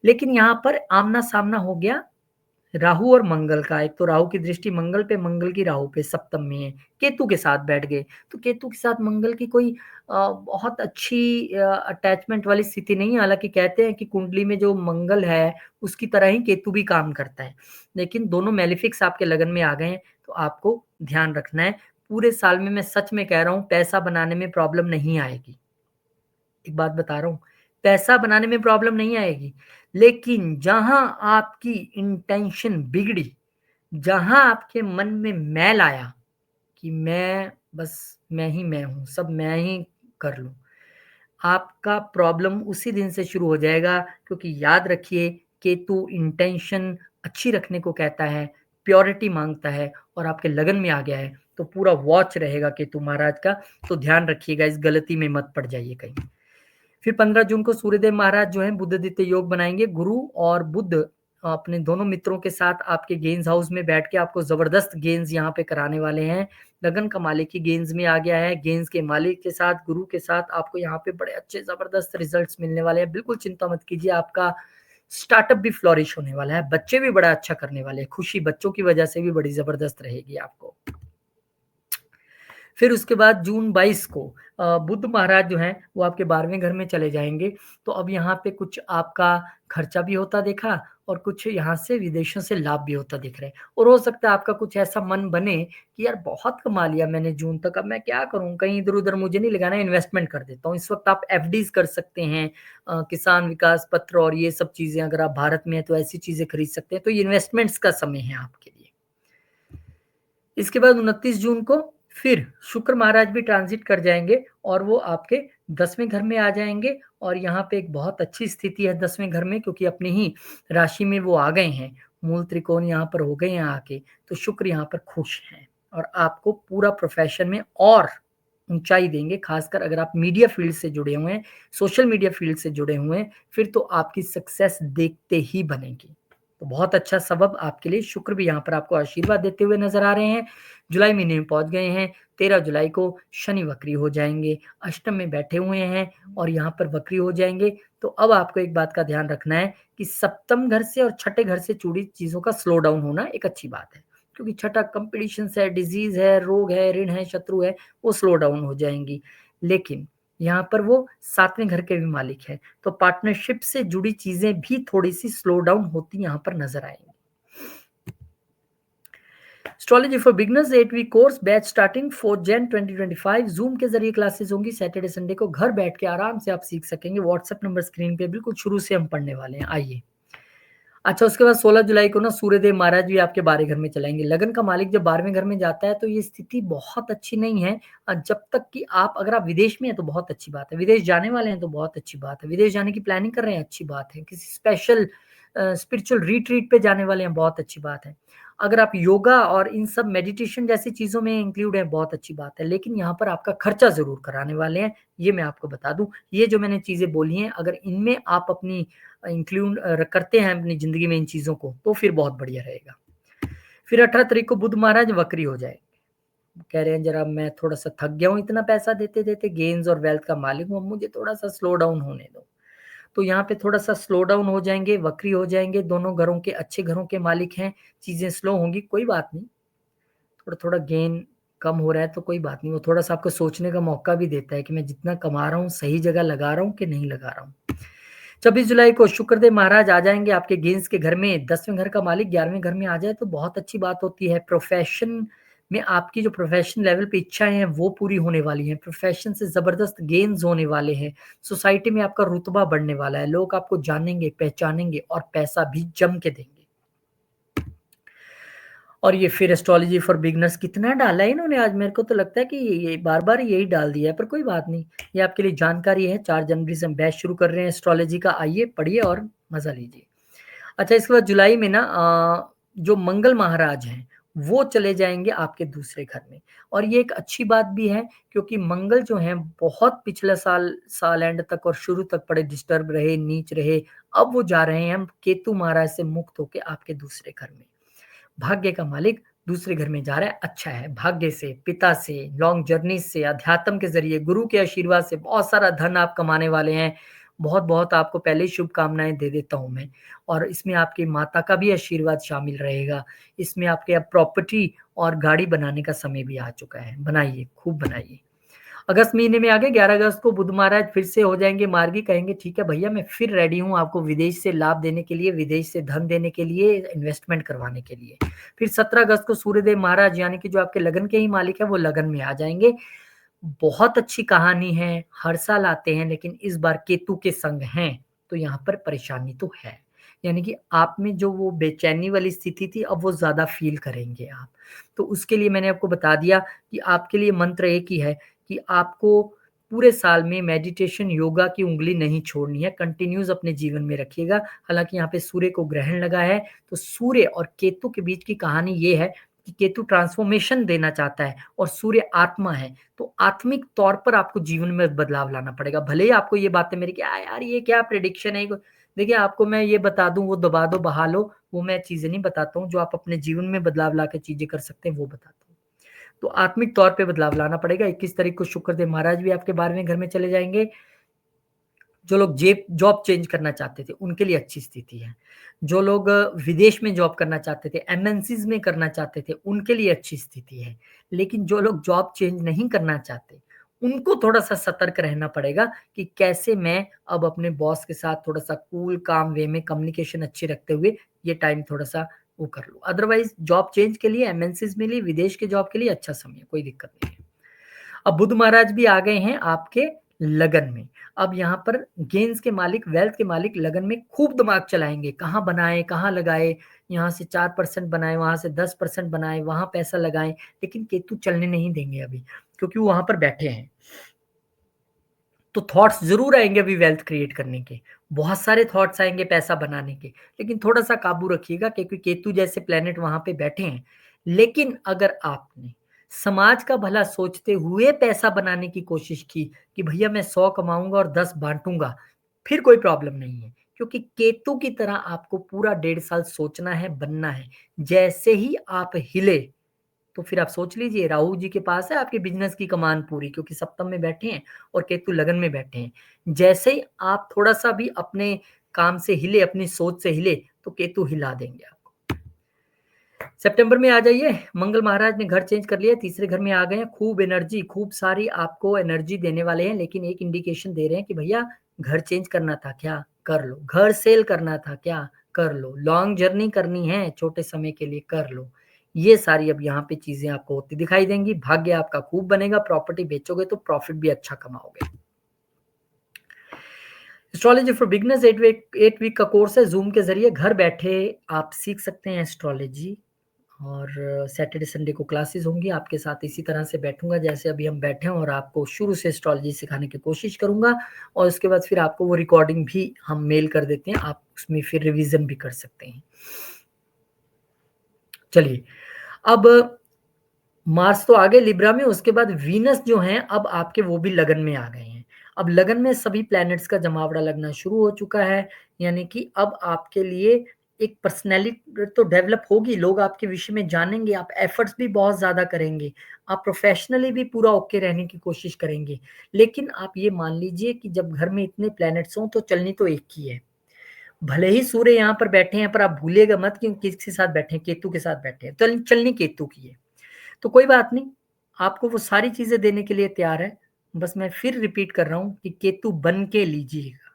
लेकिन यहाँ पर आमना सामना हो गया राहु और मंगल का। एक तो राहु की दृष्टि मंगल पे, मंगल की राहु पे सप्तम में है। केतु के साथ बैठ गए तो केतु के साथ मंगल की कोई बहुत अच्छी अटैचमेंट वाली स्थिति नहीं है। हालांकि कहते हैं कि कुंडली में जो मंगल है उसकी तरह ही केतु भी काम करता है, लेकिन दोनों मेलिफिक्स आपके लगन में आ गए हैं तो आपको ध्यान रखना है। पूरे साल में मैं सच में कह रहा हूं, पैसा बनाने में प्रॉब्लम नहीं आएगी। एक बात बता रहा हूं, पैसा बनाने में प्रॉब्लम नहीं आएगी, लेकिन जहां आपकी इंटेंशन बिगड़ी, जहां आपके मन में मैल आया कि मैं बस मैं ही मैं हूं, सब मैं ही कर लूं, आपका प्रॉब्लम उसी दिन से शुरू हो जाएगा। क्योंकि याद रखिए, केतु इंटेंशन अच्छी रखने को कहता है, प्योरिटी मांगता है और आपके लगन में आ गया है तो पूरा वॉच रहेगा केतु महाराज का। तो ध्यान रखिएगा, इस गलती में मत पड़ जाइए कहीं। फिर 15 जून को सूर्यदेव महाराज जो है बुधदित्य योग बनाएंगे। गुरु और बुध अपने दोनों मित्रों के साथ आपके गेम्स हाउस में बैठ के आपको जबरदस्त गेम्स यहाँ पे कराने वाले हैं। लगन का मालिक ही गेम्स में आ गया है। गेम्स के मालिक के साथ, गुरु के साथ आपको यहाँ पे बड़े अच्छे जबरदस्त रिजल्ट्स मिलने वाले हैं। बिल्कुल चिंता मत कीजिए, आपका स्टार्टअप भी फ्लोरिश होने वाला है। बच्चे भी बड़ा अच्छा करने वाले हैं, खुशी बच्चों की वजह से भी बड़ी जबरदस्त रहेगी आपको। फिर उसके बाद जून 22 को बुध महाराज जो हैं वो आपके 12वें घर में चले जाएंगे। तो अब यहाँ पे कुछ आपका खर्चा भी होता देखा और कुछ यहाँ से विदेशों से लाभ भी होता दिख रहा है। और हो सकता है आपका कुछ ऐसा मन बने कि यार बहुत कमा लिया मैंने जून तक, अब मैं क्या करूं, कहीं इधर उधर मुझे नहीं लगाना, इन्वेस्टमेंट कर देता हूँ। इस वक्त आप एफडीज कर सकते हैं, किसान विकास पत्र और ये सब चीजें, अगर आप भारत में है तो ऐसी चीजें खरीद सकते हैं। तो ये इन्वेस्टमेंट्स का समय है आपके लिए। इसके बाद 29 जून को फिर शुक्र महाराज भी ट्रांजिट कर जाएंगे और वो आपके 10वें घर में आ जाएंगे। और यहाँ पे एक बहुत अच्छी स्थिति है 10वें घर में, क्योंकि अपनी ही राशि में वो आ गए हैं। मूल त्रिकोण यहाँ पर हो गए हैं आके, तो शुक्र यहाँ पर खुश हैं और आपको पूरा प्रोफेशन में और ऊंचाई देंगे। खासकर अगर आप मीडिया फील्ड से जुड़े हुए हैं, सोशल मीडिया फील्ड से जुड़े हुए हैं, फिर तो आपकी सक्सेस देखते ही बनेगी। तो बहुत अच्छा सबब आपके लिए। शुक्र भी यहाँ पर आपको आशीर्वाद देते हुए नजर आ रहे हैं। जुलाई महीने में पहुंच गए हैं। 13 जुलाई को शनि वक्री हो जाएंगे, अष्टम में बैठे हुए हैं और यहाँ पर वक्री हो जाएंगे। तो अब आपको एक बात का ध्यान रखना है कि सप्तम घर से और छठे घर से जुड़ी चीजों का स्लो डाउन होना एक अच्छी बात है, क्योंकि छठा कंपटीशन है, डिजीज है, रोग है, ऋण है, शत्रु है, वो स्लो डाउन हो जाएंगी। लेकिन यहाँ पर वो 7वें घर के भी मालिक है, तो पार्टनरशिप से जुड़ी चीजें भी थोड़ी सी स्लो डाउन होती यहाँ पर नजर आएंगी। Astrology for beginners 8 week course batch starting 4 Jan 2025। Zoom के जरिए क्लासेस होंगी सैटरडे संडे को। घर बैठ के आराम से आप सीख सकेंगे। व्हाट्सएप नंबर स्क्रीन पे, बिल्कुल शुरू से हम पढ़ने वाले हैं। आइए, अच्छा, उसके बाद 16 जुलाई को ना सूर्यदेव महाराज भी आपके 12वें घर में चलाएंगे। लगन का मालिक जब 12वें घर में जाता है तो ये स्थिति बहुत अच्छी नहीं है। जब तक कि अगर आप विदेश में हैं तो बहुत अच्छी बात है, विदेश जाने वाले हैं तो बहुत अच्छी बात है, विदेश जाने की प्लानिंग कर रहे हैं अच्छी बात है, किसी स्पेशल स्पिरिचुअल रिट्रीट पे जाने वाले हैं बहुत अच्छी बात है, अगर आप योगा और इन सब मेडिटेशन जैसी चीजों में इंक्लूड है बहुत अच्छी बात है। लेकिन यहाँ पर आपका खर्चा जरूर कराने वाले हैं, ये मैं आपको बता दूं। ये जो मैंने चीजें बोली हैं, अगर इनमें आप अपनी इंक्लूड करते हैं अपनी जिंदगी में इन चीजों को, तो फिर बहुत बढ़िया रहेगा। फिर 18 तारीख को बुध महाराज वक्री हो जाए, कह रहे हैं जरा मैं थोड़ा सा थक गया हूं, इतना पैसा देते देते गेन्स और वेल्थ का मालिक हूं, मुझे थोड़ा सा स्लो डाउन होने दो। तो यहाँ पे थोड़ा-सा स्लो डाउन हो जाएँगे, वक्री हो जाएँगे, दोनों घरों के अच्छे घरों के मालिक हैं, चीज़ें स्लो होंगी, कोई बात नहीं। थोड़ा-थोड़ा गेन कम हो रहा है तो कोई बात नहीं, वो थोड़ा-सा आपको सोचने का मौका भी देता है कि मैं जितना कमा रहा हूँ, सही जगह लगा रहा हूँ कि नहीं लगा रहा हूँ। 26 जुलाई को शुक्रदेव महाराज आ जाएँगे आपके गेंस के घर में, 10वें घर का मालिक 11वें घर में आ जाए तो बहुत अच्छी बात होती है। प्रोफ़ेशन में आपकी जो प्रोफ़ेशन लेवल पे इच्छाएँ हैं वो पूरी होने वाली हैं। प्रोफ़ेशन से ज़बरदस्त गेन्स होने वाले हैं। सोसाइटी में आपका रुतबा बढ़ने वाला है। लोग आपको जानेंगे, पहचानेंगे और पैसा भी जम के देंगे। और ये फिर एस्ट्रोलॉजी फॉर बिगिनर्स कितना डाला है इन्होंने आज, मेरे को तो लगता है कि ये बार-बार यही डाल दिया है, पर कोई बात नहीं। ये आपके लिए जानकारी है, 4 जनवरी से हम बैच शुरू कर रहे हैं एस्ट्रोलॉजी का, आइए पढ़िए और मज़ा लीजिए। अच्छा, इसके बाद जुलाई में ना जो मंगल महाराज हैं, वो चले जाएँगे आपके दूसरे घर में और ये एक अच्छी बात भी है क्योंकि मंगल जो हैं बहुत पिछले साल एंड तक और शुरू तक बड़े डिस्टर्ब रहे, नीच रहे, अब वो जा रहे हैं केतु महाराज से मुक्त होके आपके दूसरे घर में। भाग्य का मालिक दूसरे घर में जा रहा है, अच्छा है। भाग्य से, पिता से, लॉन्ग जर्नी से, अध्यात्म के ज़रिए, गुरु के आशीर्वाद से बहुत सारा धन आप कमाने वाले हैं। बहुत-बहुत आपको पहले ही शुभकामनाएँ दे देता हूँ मैं और इसमें आपकी माता का भी आशीर्वाद शामिल रहेगा। इसमें आपके अब प्रॉपर्टी और गाड़ी बनाने का समय भी आ चुका है। बनाइए, खूब बनाइए। अगस्त महीने में आ गए, 11 अगस्त को बुध महाराज फिर से हो जाएँगे मार्गी, कहेंगे ठीक है भैया मैं फिर रेडी हूँ आपको विदेश से लाभ देने के लिए, विदेश से धन देने के लिए, इन्वेस्टमेंट करवाने के लिए। फिर 17 अगस्त को सूर्यदेव महाराज यानी कि जो आपके लगन के ही मालिक हैं, वो लगन में आ जाएँगे। बहुत अच्छी कहानी है, हर साल आते हैं लेकिन इस बार केतु के संग हैं, तो यहाँ पर परेशानी तो है। यानी कि आप में जो वो बेचैनी वाली स्थिति थी, अब वो ज़्यादा फ़ील करेंगे आप। तो उसके लिए मैंने आपको बता दिया कि आपके लिए मंत्र एक ही है कि आपको पूरे साल में मेडिटेशन, योगा की उँगली नहीं छोड़नी है, कंटिन्यूअस अपने जीवन में रखिएगा। हालाँकि यहाँ पे सूर्य को ग्रहण लगा है, तो सूर्य और केतु के बीच की कहानी ये है कि केतु ट्रांसफ़ॉर्मेशन देना चाहता है और सूर्य आत्मा है, तो आत्मिक तौर पर आपको जीवन में बदलाव लाना पड़ेगा। भले ही आपको ये बातें मेरी कि यार ये क्या प्रेडिक्शन है? देखिए, आपको मैं ये बता दूँ, वो दबा दो, बहा लो, वो मैं चीज़ें नहीं बताता हूँ, जो आप अपने जीवन में बदलाव लाके चीज़ें कर सकते हैं, वो बताता हूँ। तो आत्मिक तौर पे बदलाव लाना पड़ेगा। 21 तारीख को शुक्रदेव महाराज भी आपके 12वें घर में चले जाएँगे। जो लोग जॉब चेंज करना चाहते थे, उनके लिए अच्छी स्थिति है। जो लोग विदेश में जॉब करना चाहते थे, एमएनसीज़ में करना चाहते थे, उनके लिए अच्छी स्थिति है। लेकिन जो लोग जॉब चेंज नहीं करना चाहते, उनको थोड़ा-सा सतर्क रहना पड़ेगा कि कैसे मैं अब अपने बॉस के साथ थोड़ा-सा कूल काम वे में कम्युनिकेशन अच्छी रखते हुए ये टाइम थोड़ा-सा वो कर लूँ। अदरवाइज़ जॉब चेंज के लिए, एमएनसीज़ में लिए, विदेश के जॉब के लिए अच्छा समय है, कोई दिक्कत नहीं है। अब बुध महाराज भी आ गए हैं आपके लगन में। अब यहाँ पर गेन्स के मालिक, वेल्थ के मालिक लगन में खूब दिमाग चलाएँगे, कहाँ बनाएँ, कहाँ लगाएँ, यहाँ से 4% बनाएँ, वहाँ से 10% बनाएँ, वहाँ पैसा लगाएँ, लेकिन केतु चलने नहीं देंगे अभी, क्योंकि वो वहाँ पर बैठे हैं। तो थॉट्स ज़रूर आएँगे अभी वेल्थ क्रिएट करने के, बहुत सारे थॉट्स आएँगे पैसा बनाने के, लेकिन थोड़ा-सा काबू रखिएगा क्योंकि केतु जैसे प्लैनेट वहाँ पे बैठे हैं। लेकिन अगर आपने समाज का भला सोचते हुए पैसा बनाने की कोशिश की कि भैया मैं 100 कमाऊँगा और 10 बाँटूँगा, फिर कोई प्रॉब्लम नहीं है। क्योंकि केतु की तरह आपको पूरा 1.5 साल सोचना है, बनना है। जैसे ही आप हिले तो फिर आप सोच लीजिए राहु जी के पास है आपके बिज़नेस की कमान पूरी क्योंकि सप्तम में बैठे हैं और केतु लगन में बैठे हैं। जैसे ही आप थोड़ा-सा भी अपने काम से हिले, अपनी सोच से हिले, तो केतु हिला देंगे आपको। सितंबर में आ जाइए, मंगल महाराज ने घर चेंज कर लिया, तीसरे घर में आ गए हैं, खूब एनर्जी, खूब सारी आपको एनर्जी देने वाले हैं, लेकिन एक इंडिकेशन दे रहे हैं कि भैया घर चेंज करना था क्या? कर लो। घर सेल करना था क्या? कर लो। लॉन्ग जर्नी करनी है छोटे समय के लिए, कर लो। ये सारी अब यहाँ पे चीज़ें आपको होती दिखाई देंगी, भाग्य आपका खूब बनेगा, प्रॉपर्टी बेचोगे तो प्रॉफिट भी अच्छा कमाओगे। एस्ट्रोलॉजी फॉर बिगिनर्स 8 वीक का कोर्स है, ज़ूम के ज़रिए घर बैठे आप सीख सकते हैं एस्ट्रोलॉजी और सैटरडे संडे को क्लासेस होंगी आपके साथ इसी तरह से बैठूँगा जैसे अभी हम बैठे हैं और आपको शुरू से एस्ट्रोलॉजी सिखाने की कोशिश करूँगा और उसके बाद फिर आपको वो रिकॉर्डिंग भी हम मेल कर देते हैं, आप उसमें फिर रिवीजन भी कर सकते हैं। चलिए, अब मार्स तो आ गए लिब्रा में, उसके बाद वीनस जो हैं अब आपके वो भी लगन में आ गए हैं। अब लगन में सभी प्लैनेट्स का जमावड़ा लगना शुरू हो चुका है, यानी कि अब आपके लिए एक पर्सनैलिटी तो डेवलप होगी, लोग आपके विषय में जानेंगे, आप एफर्ट्स भी बहुत ज़्यादा करेंगे, आप प्रोफेशनली भी पूरा ओके रहने की कोशिश करेंगे। लेकिन आप ये मान लीजिए कि जब घर में इतने प्लैनेट्स हों तो चलनी तो एक ही है। भले ही सूर्य यहाँ पर बैठे हैं पर आप भूलिएगा मत कि किसके साथ बैठे हैं, केतु के साथ बैठे हैं, चलनी केतु की है। तो कोई बात नहीं, आपको वो सारी चीज़ें देने के लिए तैयार है। बस मैं फिर रिपीट कर रहा हूँ कि केतु बन के लीजिएगा।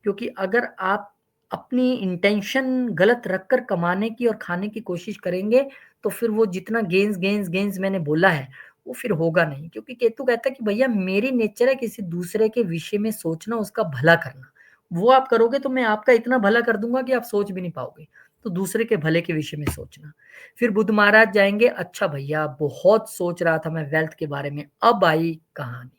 क्योंकि अगर आप अपनी इंटेंशन गलत रखकर कमाने की और खाने की कोशिश करेंगे, तो फिर वो जितना गेन्स मैंने बोला है, वो फिर होगा नहीं। क्योंकि केतु कहता है कि भैया मेरी नेचर है किसी दूसरे के विषय में सोचना, उसका भला करना। वो आप करोगे तो मैं आपका इतना भला कर दूँगा कि आप सोच भी नहीं पाओगे। तो दूसरे के भले के विषय में सोचना। फिर बुध महाराज जाएँगे, अच्छा भैया बहुत सोच रहा था मैं वेल्थ के बारे में, अब आई कहानी।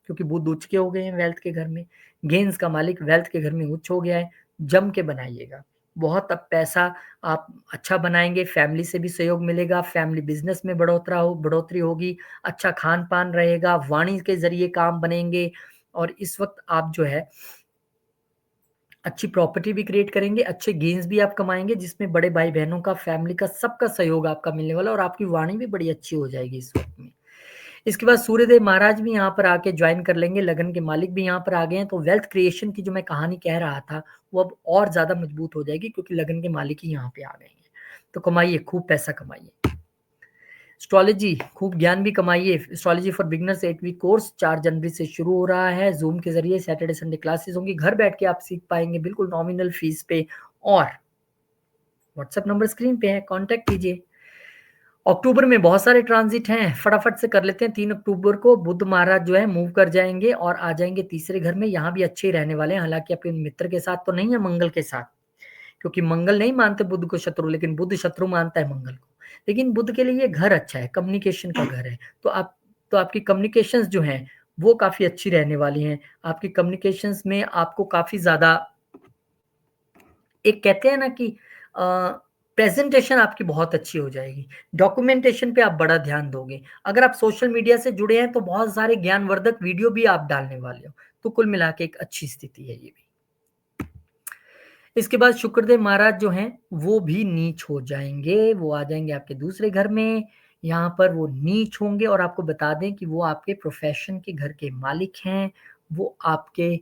क्योंकि बुध उच्च के हो गए हैं वेल्थ के घर में। गेन्स का मालिक वेल्थ के घर में उच्च हो गया है, जम के बनाइएगा। बहुत अब पैसा आप अच्छा बनाएँगे, फैमिली से भी सहयोग मिलेगा, फैमिली बिज़नेस में बढ़ोतरी होगी, अच्छा खान-पान रहेगा, वाणी के ज़रिए काम बनेंगे और इस वक़्त आप जो है अच्छी प्रॉपर्टी भी क्रिएट करेंगे, अच्छे गेन्स भी आप कमाएँगे जिसमें बड़े भाई-बहनों का, फैमिली का, सबका सहयोग आपका मिलने वाला है और आपकी वाणी भी बड़ी अच्छी हो जाएगी इस वक़्त में। इसके बाद सूर्यदेव महाराज भी यहाँ पर आके ज्वाइन कर लेंगे, लगन के मालिक भी यहाँ पर आ गए हैं, तो वेल्थ क्रिएशन की जो मैं कहानी कह रहा था, वो अब और ज़्यादा मजबूत हो जाएगी क्योंकि लगन के मालिक ही यहाँ पे आ गए हैं। तो कमाइए, खूब पैसा कमाइए। एस्ट्रोलॉजी, खूब ज्ञान भी कमाइए। Astrology for beginners 8 week course 4 जनवरी से शुरू हो रहा है। ज़ूम के ज़रिए सैटरडे, संडे क्लासेस होंगी। घर बैठ के आप सीख पाएँगे बिल्कुल नॉमिनल फीस पे और व्हाट्सएप नंबर स्क्रीन पे है, कॉन्टैक्ट कीजिए। अक्टूबर में बहुत सारे ट्रांजिट हैं, फटाफट से कर लेते हैं। 3 अक्टूबर को बुध महाराज जो है मूव कर जाएँगे और आ जाएँगे तीसरे घर में, यहाँ भी अच्छे ही रहने वाले हैं। हालाँकि अपने मित्र के साथ तो नहीं है, मंगल के साथ, क्योंकि मंगल नहीं मानते बुध को शत्रु, लेकिन बुध शत्रु मानता है मंगल को। लेकिन बुध के लिए ये घर अच्छा है, कम्युनिकेशन का घर है, तो आपकी कम्युनिकेशंस जो हैं, वो काफ़ी अच्छी रहने वाली हैं। आपकी कम्युनिकेशंस में आपको काफ़ी ज़्यादा एक कहते हैं ना कि प्रेज़ेंटेशन आपकी बहुत अच्छी हो जाएगी। डॉक्यूमेंटेशन पे आप बड़ा ध्यान दोगे। अगर आप सोशल मीडिया से जुड़े हैं, तो बहुत सारे ज्ञानवर्धक वीडियो भी आप डालने वाले हो। तो कुल मिला के एक अच्छी स्थिति है ये भी। इसके बाद शुक्रदेव महाराज जो हैं, वो भी नीच हो जाएँगे, वो आ जाएँगे आपके दूसरे घर में, यहाँ पर वो नीच होंगे और आपको बता दें कि वो आपके प्रोफ़ेशन के घर के मालिक हैं, वो आपके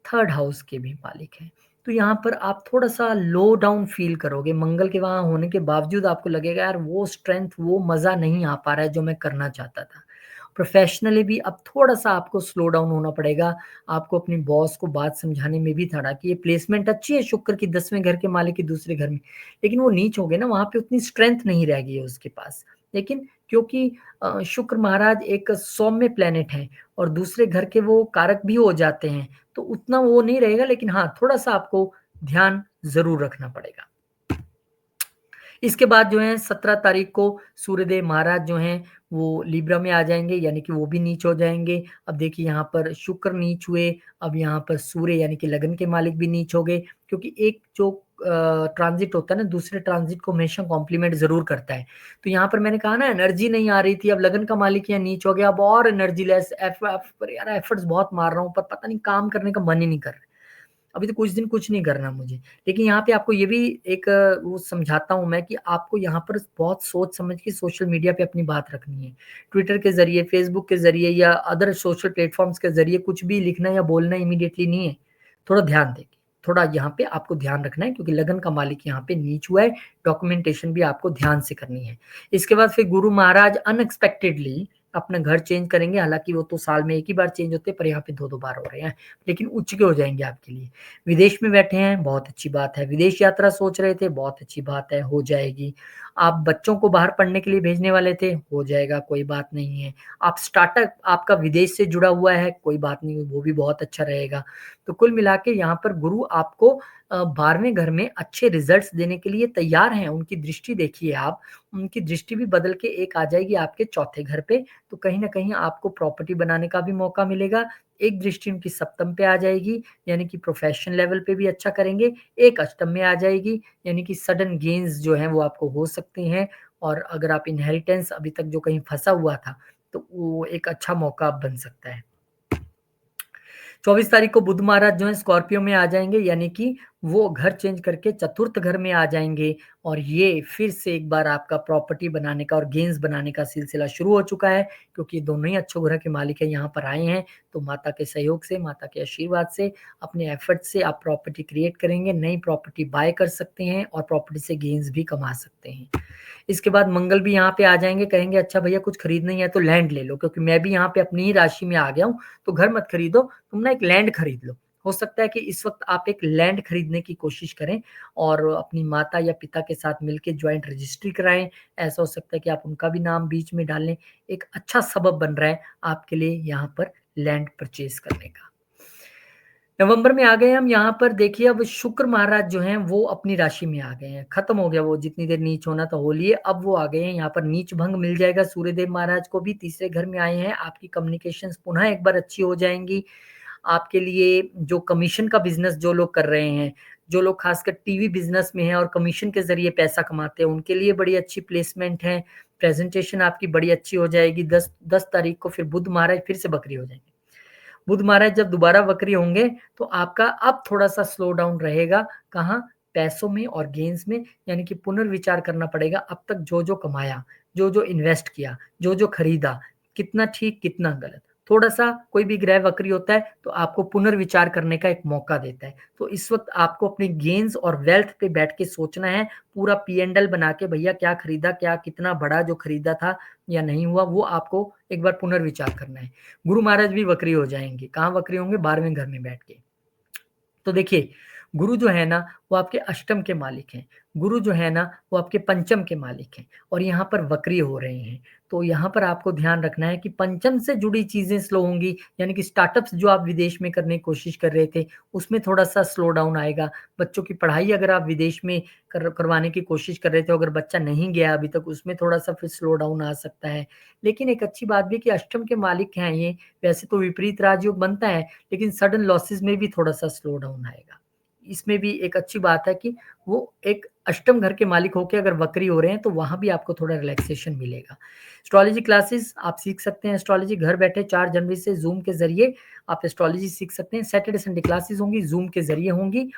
3rd हाउस के भी मालिक हैं। तो यहाँ पर आप थोड़ा-सा लो डाउन फ़ील करोगे, मंगल के वहाँ होने के बावजूद आपको लगेगा यार वो स्ट्रेंथ, वो मज़ा नहीं आ पा रहा है जो मैं करना चाहता था। प्रोफ़ेशनली भी अब थोड़ा-सा आपको स्लो डाउन होना पड़ेगा, आपको अपनी बॉस को बात समझाने में भी थोड़ा कि ये प्लेसमेंट अच्छी है शुक्र की 10वें घर के मालिक की दूसरे घर में, लेकिन वो नीच हो गए ना, वहाँ पे उतनी स्ट्रेंथ नहीं रह गई है उसके पास। लेकिन क्योंकि शुक्र महाराज एक सौम्य प्लैनेट है और दूसरे घर के वो कारक भी हो जाते हैं, तो उतना वो नहीं रहेगा, लेकिन हाँ, थोड़ा-सा आपको ध्यान ज़रूर रखना पड़ेगा। इसके बाद जो है 17 तारीख को सूर्यदेव महाराज जो हैं वो लिब्रा में आ जाएँगे, यानी कि वो भी नीच हो जाएँगे। अब देखिए यहाँ पर शुक्र नीच हुए, अब यहाँ पर सूर्य यानी कि लगन के मालिक भी नीच हो गए, क्योंकि एक जो ट्रांज़िट होता है ना, दूसरे ट्रांज़िट को हमेशा कॉम्प्लीमेंट ज़रूर करता है। तो यहाँ पर मैंने कहा ना एनर्जी नहीं आ रही थी, अब लगन का मालिक यहाँ नीच हो गया, अब और एनर्जी लेस पर यार एफर्ट्स बहुत मार रहा हूँ, पर पता नहीं काम करने का मन ही नहीं कर रहा। अभी तो कुछ दिन कुछ नहीं करना मुझे। लेकिन यहाँ पे आपको ये भी एक वो समझाता हूँ मैं कि आपको यहाँ पर बहुत सोच समझ के सोशल मीडिया पे अपनी बात रखनी है। ट्विटर के ज़रिए, फ़ेसबुक के ज़रिए या अदर सोशल प्लेटफ़ॉर्म्स के ज़रिए कुछ भी लिखना या बोलना इमीडिएटली नहीं है। थोड़ा ध्यान देके, थोड़ा यहाँ पे आपको ध्यान रखना है क्योंकि लगन का मालिक यहाँ पे नीच हुआ है, डॉक्यूमेंटेशन भी आपको ध्यान से करनी है। इसके बाद फिर गुरु महाराज अनएक्सपेक्टेडली अपना घर चेंज करेंगे, हालाँकि वो तो साल में 1 ही बार चेंज होते हैं, पर यहाँ पे 2-2 बार हो रहे हैं, लेकिन उच्च के हो जाएँगे आपके लिए। विदेश में बैठे हैं, बहुत अच्छी बात है। विदेश यात्रा सोच रहे थे, बहुत अच्छी बात है, हो जाएगी। आप बच्चों को बाहर पढ़ने के लिए भेजने वाले थे, हो जाएगा, कोई बात नहीं है। आप स्टार्टअप आपका विदेश से जुड़ा हुआ है, कोई बात नहीं, वो भी बहुत अच्छा रहेगा। तो कुल मिला के यहाँ पर गुरु आपको 12वें घर में अच्छे रिज़ल्ट्स देने के लिए तैयार हैं। उनकी दृष्टि देखिए आप, उनकी दृष्टि भी बदल के एक आ जाएगी आपके चौथे घर पे, तो कहीं न कहीं आपको प्रॉपर्टी बनाने का भी मौका मिलेगा। एक दृष्टि उनकी सप्तम पे आ जाएगी, यानी कि प्रोफ़ेशन लेवल पे भी अच्छा करेंगे। एक अष्टम में आ जाएगी, यानी कि सडन गेन्स जो हैं वो आपको हो सकते हैं और अगर आप इनहेरिटेंस अभी तक जो कहीं फँसा हुआ था, तो वो एक अच्छा मौका बन सकता है। 24 तारीख को बुध महाराज जो है स्कॉर्पियो में आ जाएँगे, यानी कि वो घर चेंज करके चतुर्थ घर में आ जाएँगे और ये फिर से एक बार आपका प्रॉपर्टी बनाने का और गेन्स बनाने का सिलसिला शुरू हो चुका है, क्योंकि दोनों ही अच्छे ग्रह के मालिक हैं, यहाँ पर आए हैं। तो माता के सहयोग से, माता के आशीर्वाद से, अपने एफर्ट से आप प्रॉपर्टी क्रिएट करेंगे, नई प्रॉपर्टी बाय कर सकते हैं और प्रॉपर्टी से गेन्स भी कमा सकते हैं। इसके बाद मंगल भी यहाँ पे आ जाएँगे, कहेंगे अच्छा भैया कुछ खरीदना ही है तो लैंड ले लो, क्योंकि मैं भी यहाँ पे अपनी ही राशि में आ गया हूँ, तो घर मत खरीदो, तुम ना एक लैंड खरीद लो। हो सकता है कि इस वक़्त आप एक लैंड खरीदने की कोशिश करें और अपनी माता या पिता के साथ मिलके जॉइंट रजिस्ट्री कराएँ। ऐसा हो सकता है कि आप उनका भी नाम बीच में डाल लें। एक अच्छा सबब बन रहा है आपके लिए यहाँ पर लैंड परचेज़ करने का। नवंबर में आ गए हम यहाँ पर, देखिए अब शुक्र महाराज जो हैं वो अपनी राशि में आ गए हैं। खत्म हो गया वो जितनी देर नीच होना था हो लिए, अब वो आ गए हैं यहाँ पर। नीच भंग मिल जाएगा सूर्यदेव महाराज को भी, तीसरे घर में आए हैं। आपकी कम्युनिकेशंस पुनः एक बार अच्छी हो जाएँगी। आपके लिए जो कमीशन का बिज़नेस जो लोग कर रहे हैं, जो लोग खासकर टीवी बिज़नेस में हैं और कमीशन के ज़रिए पैसा कमाते हैं, उनके लिए बड़ी अच्छी प्लेसमेंट है। प्रेज़ेंटेशन आपकी बड़ी अच्छी हो जाएगी। 10 तारीख को फिर बुध महाराज फिर से बकरी हो जाएँगे। बुध महाराज जब दोबारा वक्री होंगे तो आपका अब थोड़ा-सा स्लो डाउन रहेगा, कहाँ? पैसों में और गेन्स में, यानी कि पुनर्विचार करना पड़ेगा। अब तक जो-जो कमाया, जो-जो इन्वेस्ट किया, जो-जो खरीदा, कितना ठीक, कितना गलत। थोड़ा-सा कोई भी ग्रह वक्री होता है तो आपको पुनर्विचार करने का एक मौका देता है। तो इस वक़्त आपको अपने गेन्स और वेल्थ पे बैठ के सोचना है, पूरा पी&एल बना के भैया क्या खरीदा, क्या कितना बड़ा जो खरीदा था या नहीं हुआ, वो आपको एक बार पुनर्विचार करना है। गुरु महाराज भी वक्री हो जाएँगे। कहाँ वक्री होंगे? 12वें घर में बैठ के। तो देखिए, गुरु जो है ना, वो आपके अष्टम के मालिक हैं। गुरु जो है ना, वो आपके पंचम के मालिक हैं और यहाँ पर वक्री हो रहे हैं। तो यहाँ पर आपको ध्यान रखना है कि पंचम से जुड़ी चीज़ें स्लो होंगी, यानी कि स्टार्टअप्स जो आप विदेश में करने की कोशिश कर रहे थे, उसमें थोड़ा-सा स्लो डाउन आएगा। बच्चों की पढ़ाई अगर आप विदेश में करवाने की कोशिश कर रहे थे, अगर बच्चा नहीं गया अभी तक, उसमें थोड़ा-सा फिर स्लो डाउन आ सकता है। लेकिन एक अच्छी बात भी है कि अष्टम के मालिक हैं ये, वैसे तो विपरीत राजयोग बनता है, लेकिन सडन लॉसेस में भी थोड़ा-सा स्लो डाउन आएगा। इसमें भी एक अच्छी बात है कि वो एक अष्टम घर के मालिक होके अगर वक्री हो रहे हैं तो वहाँ भी आपको थोड़ा रिलैक्सेशन मिलेगा। एस्ट्रोलॉजी क्लासेस आप सीख सकते हैं। एस्ट्रोलॉजी घर बैठे 4 जनवरी से ज़ूम के ज़रिए आप एस्ट्रोलॉजी सीख सकते हैं। सैटरडे संडे क्लासेस होंगी, ज़ूम के ज़रिए होंगी।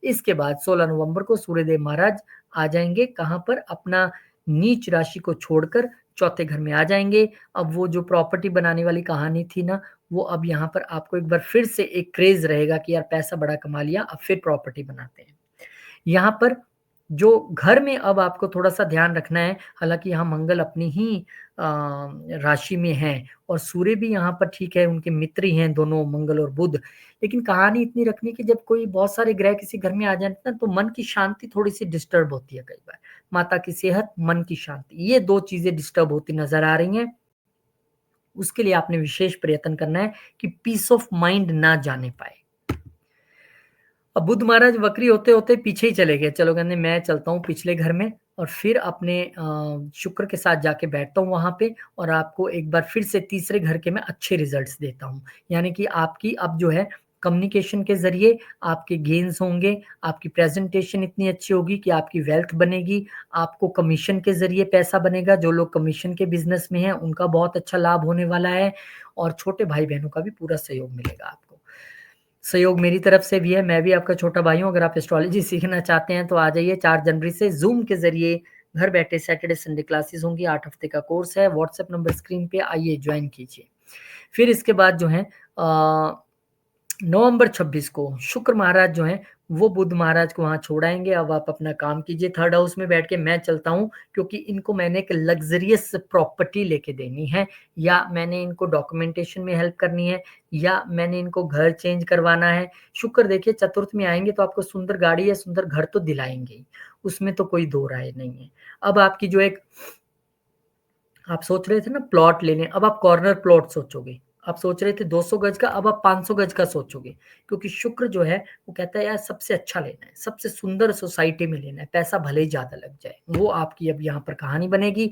इसके बाद 16 नवंबर को सूर्यदेव महाराज आ जाएँगे कहाँ पर? अपना नीच राशि को छोड़कर चौथे घर में आ जाएँगे। अब वो जो प्रॉपर्टी बनाने वाली कहानी थी ना, वो अब यहाँ पर आपको एक बार फिर से एक क्रेज़ रहेगा कि यार पैसा बड़ा कमा लिया, अब फिर प्रॉपर्टी बनाते हैं। यहाँ पर जो घर में अब आपको थोड़ा-सा ध्यान रखना है, हालाँकि यहाँ मंगल अपनी ही राशि में हैं और सूर्य भी यहाँ पर ठीक है, उनके मित्र ही हैं दोनों मंगल और बुध। लेकिन कहानी इतनी रखनी कि जब कोई बहुत सारे ग्रह किसी घर में आ जाए ना, तो मन की शांति थोड़ी-सी डिस्टर्ब होती है कई बार। माता की सेहत, मन की शांति, ये 2 चीज़ें डिस्टर्ब होती नज़र आ रही हैं। उसके लिए आपने विशेष प्रयत्न करना है कि पीस ऑफ माइंड ना जाने पाए। अब बुध महाराज वक्री होते-होते पीछे ही चले गए। चलो कहते मैं चलता हूँ पिछले घर में और फिर अपने शुक्र के साथ जाके बैठता हूँ वहाँ पे और आपको एक बार फिर से तीसरे घर के मैं अच्छे रिज़ल्ट्स देता हूँ। यानी कि आपकी अब जो है कम्युनिकेशन के ज़रिए आपके गेन्स होंगे, आपकी प्रेज़ेंटेशन इतनी अच्छी होगी कि आपकी वेल्थ बनेगी, आपको कमीशन के ज़रिए पैसा बनेगा। जो लोग कमीशन के बिज़नेस में हैं, उनका बहुत अच्छा लाभ होने वाला है और छोटे भाई-बहनों का भी पूरा सहयोग मिलेगा आपको। सहयोग मेरी तरफ से भी है, मैं भी आपका छोटा भाई हूँ, अगर आप एस्ट्रोलॉजी सीखना चाहते हैं तो आ जाइए 4 जनवरी से ज़ूम के ज़रिए घर बैठे सैटरडे संडे क्लासेस होंगी, 8 हफ्ते का कोर्स है, व्हाट्सएप नंबर स्क्रीन पे आइए जॉइन कीजिए। फिर इसके बाद जो है नवंबर 26 को शुक्र महाराज जो हैं वो बुध महाराज को वहाँ छोड़ आएँगे। अब आप अपना काम कीजिए थर्ड हाउस में बैठ के, मैं चलता हूँ क्योंकि इनको मैंने एक लग्ज़रियस प्रॉपर्टी लेके देनी है या मैंने इनको डॉक्यूमेंटेशन में हेल्प करनी है या मैंने इनको घर चेंज करवाना है। शुक्र देखिए चतुर्थ में आएँगे तो आपको सुंदर गाड़ी या सुंदर घर तो दिलाएँगे ही, उसमें तो कोई दो राय नहीं है। अब आपकी जो एक आप सोच रहे थे ना प्लॉट लेने, अब आप कॉर्नर प्लॉट सोचोगे। आप सोच रहे थे 200 गज का, अब आप 500 गज का सोचोगे। क्योंकि शुक्र जो है वो कहता है यार सबसे अच्छा लेना है, सबसे सुंदर सोसाइटी में लेना है, पैसा भले ही ज़्यादा लग जाए। वो आपकी अब यहाँ पर कहानी बनेगी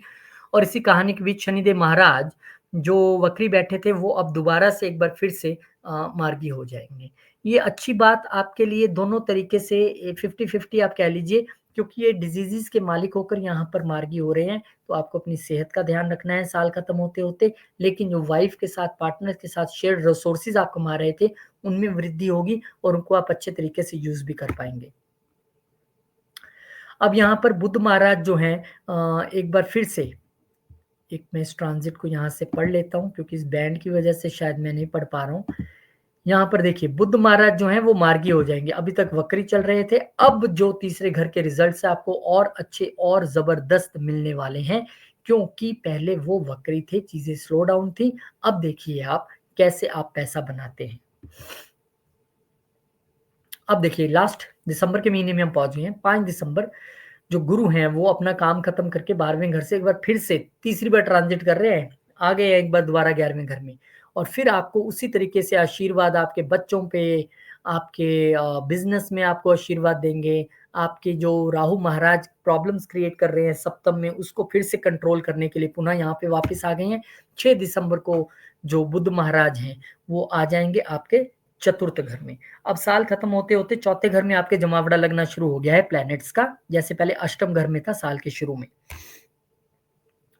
और इसी कहानी के बीच शनिदेव महाराज जो वक्री बैठे थे वो अब दोबारा से एक बार फिर से मार्गी हो जाएँगे। ये अच्छी बात आपके लिए दोनों तरीके से 50-50 आप कह लीजिए, क्योंकि ये डिजीज़ेज़ के मालिक होकर यहाँ पर मार्गी हो रहे हैं, तो आपको अपनी सेहत का ध्यान रखना है साल खत्म होते-होते। लेकिन जो वाइफ़ के साथ, पार्टनर के साथ शेयर्ड रिसोर्सेज़ आप कमा रहे थे, उनमें वृद्धि होगी और उनको आप अच्छे तरीके से यूज़ भी कर पाएँगे। अब यहाँ पर बुध महाराज जो हैं एक बार फिर से एक मैं इस ट्रांज़िट को यहाँ से पढ़ लेता हूँ, क्योंकि इस बैंड की वजह से शायद मैं नहीं पढ़ पा रहा हूँ। यहाँ पर देखिए बुध महाराज जो हैं वो मार्गी हो जाएँगे। अभी तक वक्री चल रहे थे, अब जो तीसरे घर के रिज़ल्ट्स आपको और अच्छे और ज़बरदस्त मिलने वाले हैं, क्योंकि पहले वो वक्री थे, चीज़ें स्लो डाउन थी। अब देखिए आप कैसे आप पैसा बनाते हैं। अब देखिए लास्ट दिसंबर के महीने में हम पहुँच गए हैं, 5 दिसंबर जो गुरु हैं वो अपना काम खत्म करके 12वें घर से एक बार फिर से तीसरी बार ट्रांजिट कर रहे हैं, आ गए हैं एक बार दोबारा 11वें घर में और फिर आपको उसी तरीके से आशीर्वाद आपके बच्चों पे, आपके बिज़नेस में आपको आशीर्वाद देंगे, आपके जो राहु महाराज प्रॉब्लम्स क्रिएट कर रहे हैं सप्तम में, उसको फिर से कंट्रोल करने के लिए पुनः यहाँ पे वापस आ गए हैं। 6 दिसंबर को जो बुध महाराज हैं, वो आ जाएँगे आपके चतुर्थ घर में। अब साल खत्म होते-होते चौथे घर में आपके जमावड़ा लगना शुरू हो गया है प्लैनेट्स का, जैसे पहले अष्टम घर में था साल के शुरू में।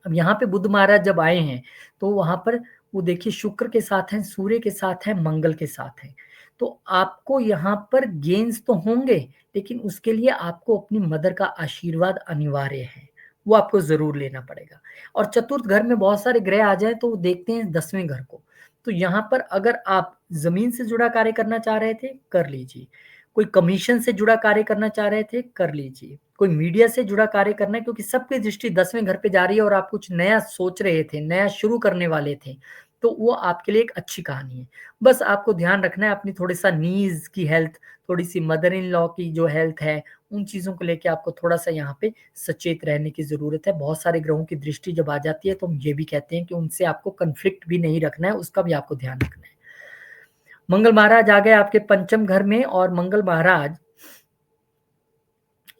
अब यहाँ पे बुध महाराज जब आए हैं, तो वहाँ पर वो देखिए शुक्र के साथ हैं, सूर्य के साथ हैं, मंगल के साथ हैं। तो आपको यहाँ पर गेन्स तो होंगे, लेकिन उसके लिए आपको अपनी मदर का आशीर्वाद अनिवार्य है। वो आपको ज़रूर लेना पड़ेगा और चतुर्थ घर में बहुत सारे ग्रह आ जाएँ तो वो देखते हैं 10वें घर को। तो यहाँ पर अगर आप ज़मीन से जुड़ा कार्य करना चाह रहे थे, कर लीजिए। कोई कमीशन से जुड़ा कार्य करना चाह रहे थे, कर लीजिए। कोई मीडिया से जुड़ा कार्य करना है क्योंकि सबकी दृष्टि 10वें घर पे जा रही है और आप कुछ नया सोच रहे थे, नया शुरू करने वाले थे, तो वो आपके लिए एक अच्छी कहानी है। बस आपको ध्यान रखना है अपनी थोड़ी-सा नीज़ की हेल्थ, थोड़ी-सी मदर इन लॉ की जो हेल्थ है, उन चीज़ों को लेके आपको थोड़ा-सा यहाँ पे सचेत रहने की ज़रूरत है। बहुत सारे ग्रहों की दृष्टि जब आ जाती है तो हम ये भी कहते हैं कि उनसे आपको कॉन्फ्लिक्ट भी नहीं रखना है, उसका भी आपको ध्यान रखना है। मंगल महाराज आ गए आपके पंचम घर में और मंगल महाराज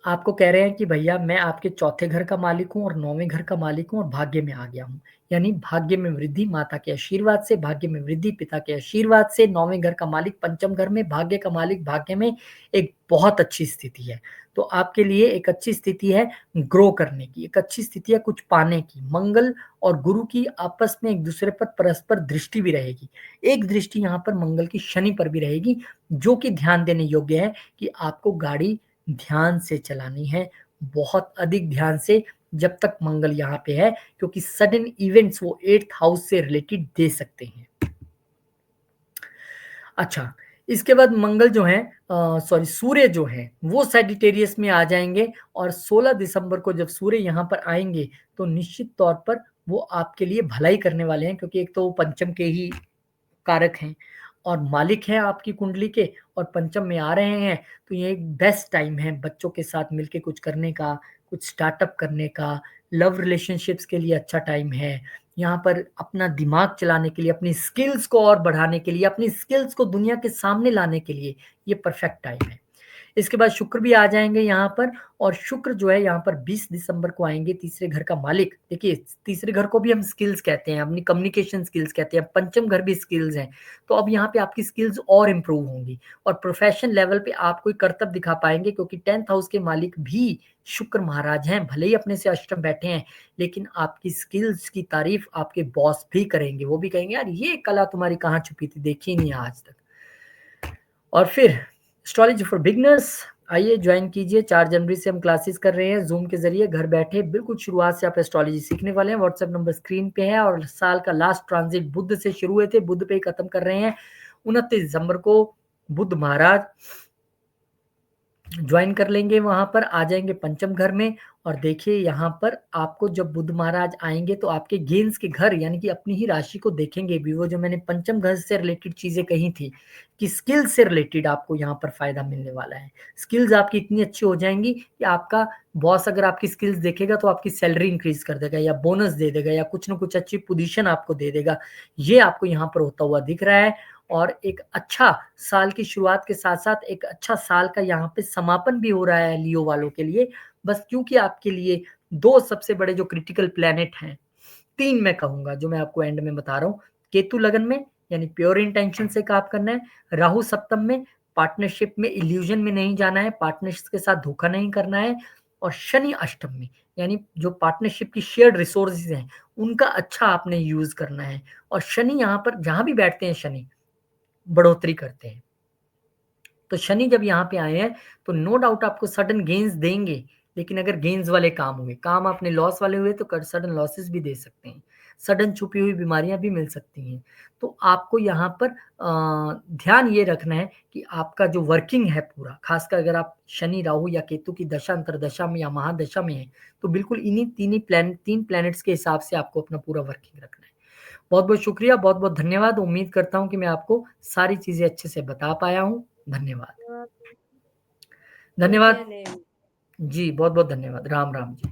आपको कह रहे हैं कि भैया मैं आपके चौथे घर का मालिक हूँ और 9वें घर का मालिक हूँ और भाग्य में आ गया हूँ। यानी भाग्य में वृद्धि माता के आशीर्वाद से, भाग्य में वृद्धि पिता के आशीर्वाद से, 9वें घर का मालिक पंचम घर में, भाग्य का मालिक भाग्य में, एक बहुत अच्छी स्थिति है। तो आपके लिए एक अच्छी स्थिति है ग्रो करने की, एक अच्छी स्थिति है कुछ पाने की। मंगल और गुरु की आपस में एक-दूसरे पर परस्पर दृष्टि भी रहेगी। एक दृष्टि यहाँ पर मंगल की शनि पर भी रहेगी, जो कि ध्यान देने योग्य है कि आपको गाड़ी ध्यान से चलानी है, बहुत अधिक ध्यान से जब तक मंगल यहाँ पे है, क्योंकि सडन इवेंट्स वो 8th हाउस से रिलेटेड दे सकते हैं। अच्छा, इसके बाद मंगल जो है सॉरी सूर्य जो है वो सैजिटेरियस में आ जाएँगे और 16 दिसंबर को जब सूर्य यहाँ पर आएँगे, तो निश्चित तौर पर वो आपके लिए भलाई करने वाले हैं, क्योंकि एक तो वो पंचम के ही कारक हैं और मालिक हैं आपकी कुंडली के और पंचम में आ रहे हैं, तो ये एक बेस्ट टाइम है बच्चों के साथ मिलके कुछ करने का, कुछ स्टार्टअप करने का, लव रिलेशनशिप्स के लिए अच्छा टाइम है। यहाँ पर अपना दिमाग चलाने के लिए, अपनी स्किल्स को और बढ़ाने के लिए, अपनी स्किल्स को दुनिया के सामने लाने के लिए ये परफेक्ट टाइम है। इसके बाद शुक्र भी आ जाएँगे यहाँ पर और शुक्र जो है यहाँ पर 20 दिसंबर को आएँगे, तीसरे घर का मालिक। देखिए, तीसरे घर को भी हम स्किल्स कहते हैं, अपनी कम्युनिकेशन स्किल्स कहते हैं, पंचम घर भी स्किल्स हैं। तो अब यहाँ पे आपकी स्किल्स और इम्प्रूव होंगी और प्रोफ़ेशन लेवल पे आप कोई करतब दिखा पाएँगे, क्योंकि 10th हाउस के मालिक भी शुक्र महाराज हैं। भले ही अपने से अष्टम बैठे हैं, लेकिन आपकी स्किल्स की तारीफ़ आपके बॉस भी करेंगे। वो भी कहेंगे, "यार, ये कला तुम्हारी कहाँ छुपी थी? देखी नहीं आज तक।" और फिर एस्ट्रोलॉजी फॉर बिगिनर्स आइए ज्वाइन कीजिए। 4 जनवरी से हम क्लासेस कर रहे हैं ज़ूम के ज़रिए, घर बैठे बिल्कुल शुरुआत से आप एस्ट्रोलॉजी सीखने वाले हैं। व्हाट्सएप नंबर स्क्रीन पे है और साल का लास्ट ट्रांजिट बुध से शुरू हुए थे, बुध पे ही खत्म कर रहे हैं। 29 दिसंबर को बुध महाराज ज्वाइन कर लेंगे, वहाँ पर आ जाएँगे पंचम घर में और देखिए यहाँ पर आपको जब बुध महाराज आएँगे तो आपके गेंस के घर यानी कि अपनी ही राशि को देखेंगे भी। वो जो मैंने पंचम घर से रिलेटेड चीज़ें कही थी कि स्किल्स से रिलेटेड आपको यहाँ पर फ़ायदा मिलने वाला है। स्किल्स आपकी इतनी अच्छी हो जाएँगी कि आपका बॉस अगर आपकी स्किल्स देखेगा तो आपकी सैलरी इंक्रीज़ कर देगा या बोनस दे देगा या कुछ न कुछ अच्छी पोज़ीशन आपको दे देगा। ये आपको यहाँ पर होता हुआ दिख रहा है और एक अच्छा साल की शुरुआत के साथ-साथ एक अच्छा साल का यहाँ पे समापन भी हो रहा है लियो वालों के लिए। बस क्योंकि आपके लिए 2 सबसे बड़े जो क्रिटिकल प्लैनेट हैं, 3 मैं कहूँगा जो मैं आपको एंड में बता रहा हूँ। केतु लगन में यानी प्योर इंटेंशन से काम करना है, राहु सप्तम में पार्टनरशिप में इल्यूजन में नहीं जाना है, पार्टनर्स के साथ धोखा नहीं करना है। और शनि अष्टम में, यानी जो पार्टनरशिप की शेयर्ड रिसोर्सेज हैं उनका अच्छा आपने यूज करना है। और शनि यहाँ पर जहां भी बैठते हैं शनि बढ़ोतरी करते हैं, तो शनि जब यहाँ पे आए हैं तो नो डाउट आपको सडन गेन्स देंगे, लेकिन अगर गेन्स वाले काम हुए, काम अपने लॉस वाले हुए तो सडन लॉसेस भी दे सकते हैं, सडन छुपी हुई बीमारियां भी मिल सकती हैं। तो आपको यहाँ पर ध्यान ये रखना है कि आपका जो वर्किंग है पूरा, खासकर अगर आप शनि राहु या केतु की दशा अंतरदशा में या महादशा में है, तो बिल्कुल इन्हीं तीन प्लैनेट्स के हिसाब से आपको अपना पूरा वर्किंग रखना है। बहुत बहुत शुक्रिया, बहुत बहुत धन्यवाद। उम्मीद करता हूँ कि मैं आपको सारी चीजें अच्छे से बता पाया हूँ। धन्यवाद। टेक केयर धन्यवाद नेम। जी, बहुत बहुत धन्यवाद। राम राम जी।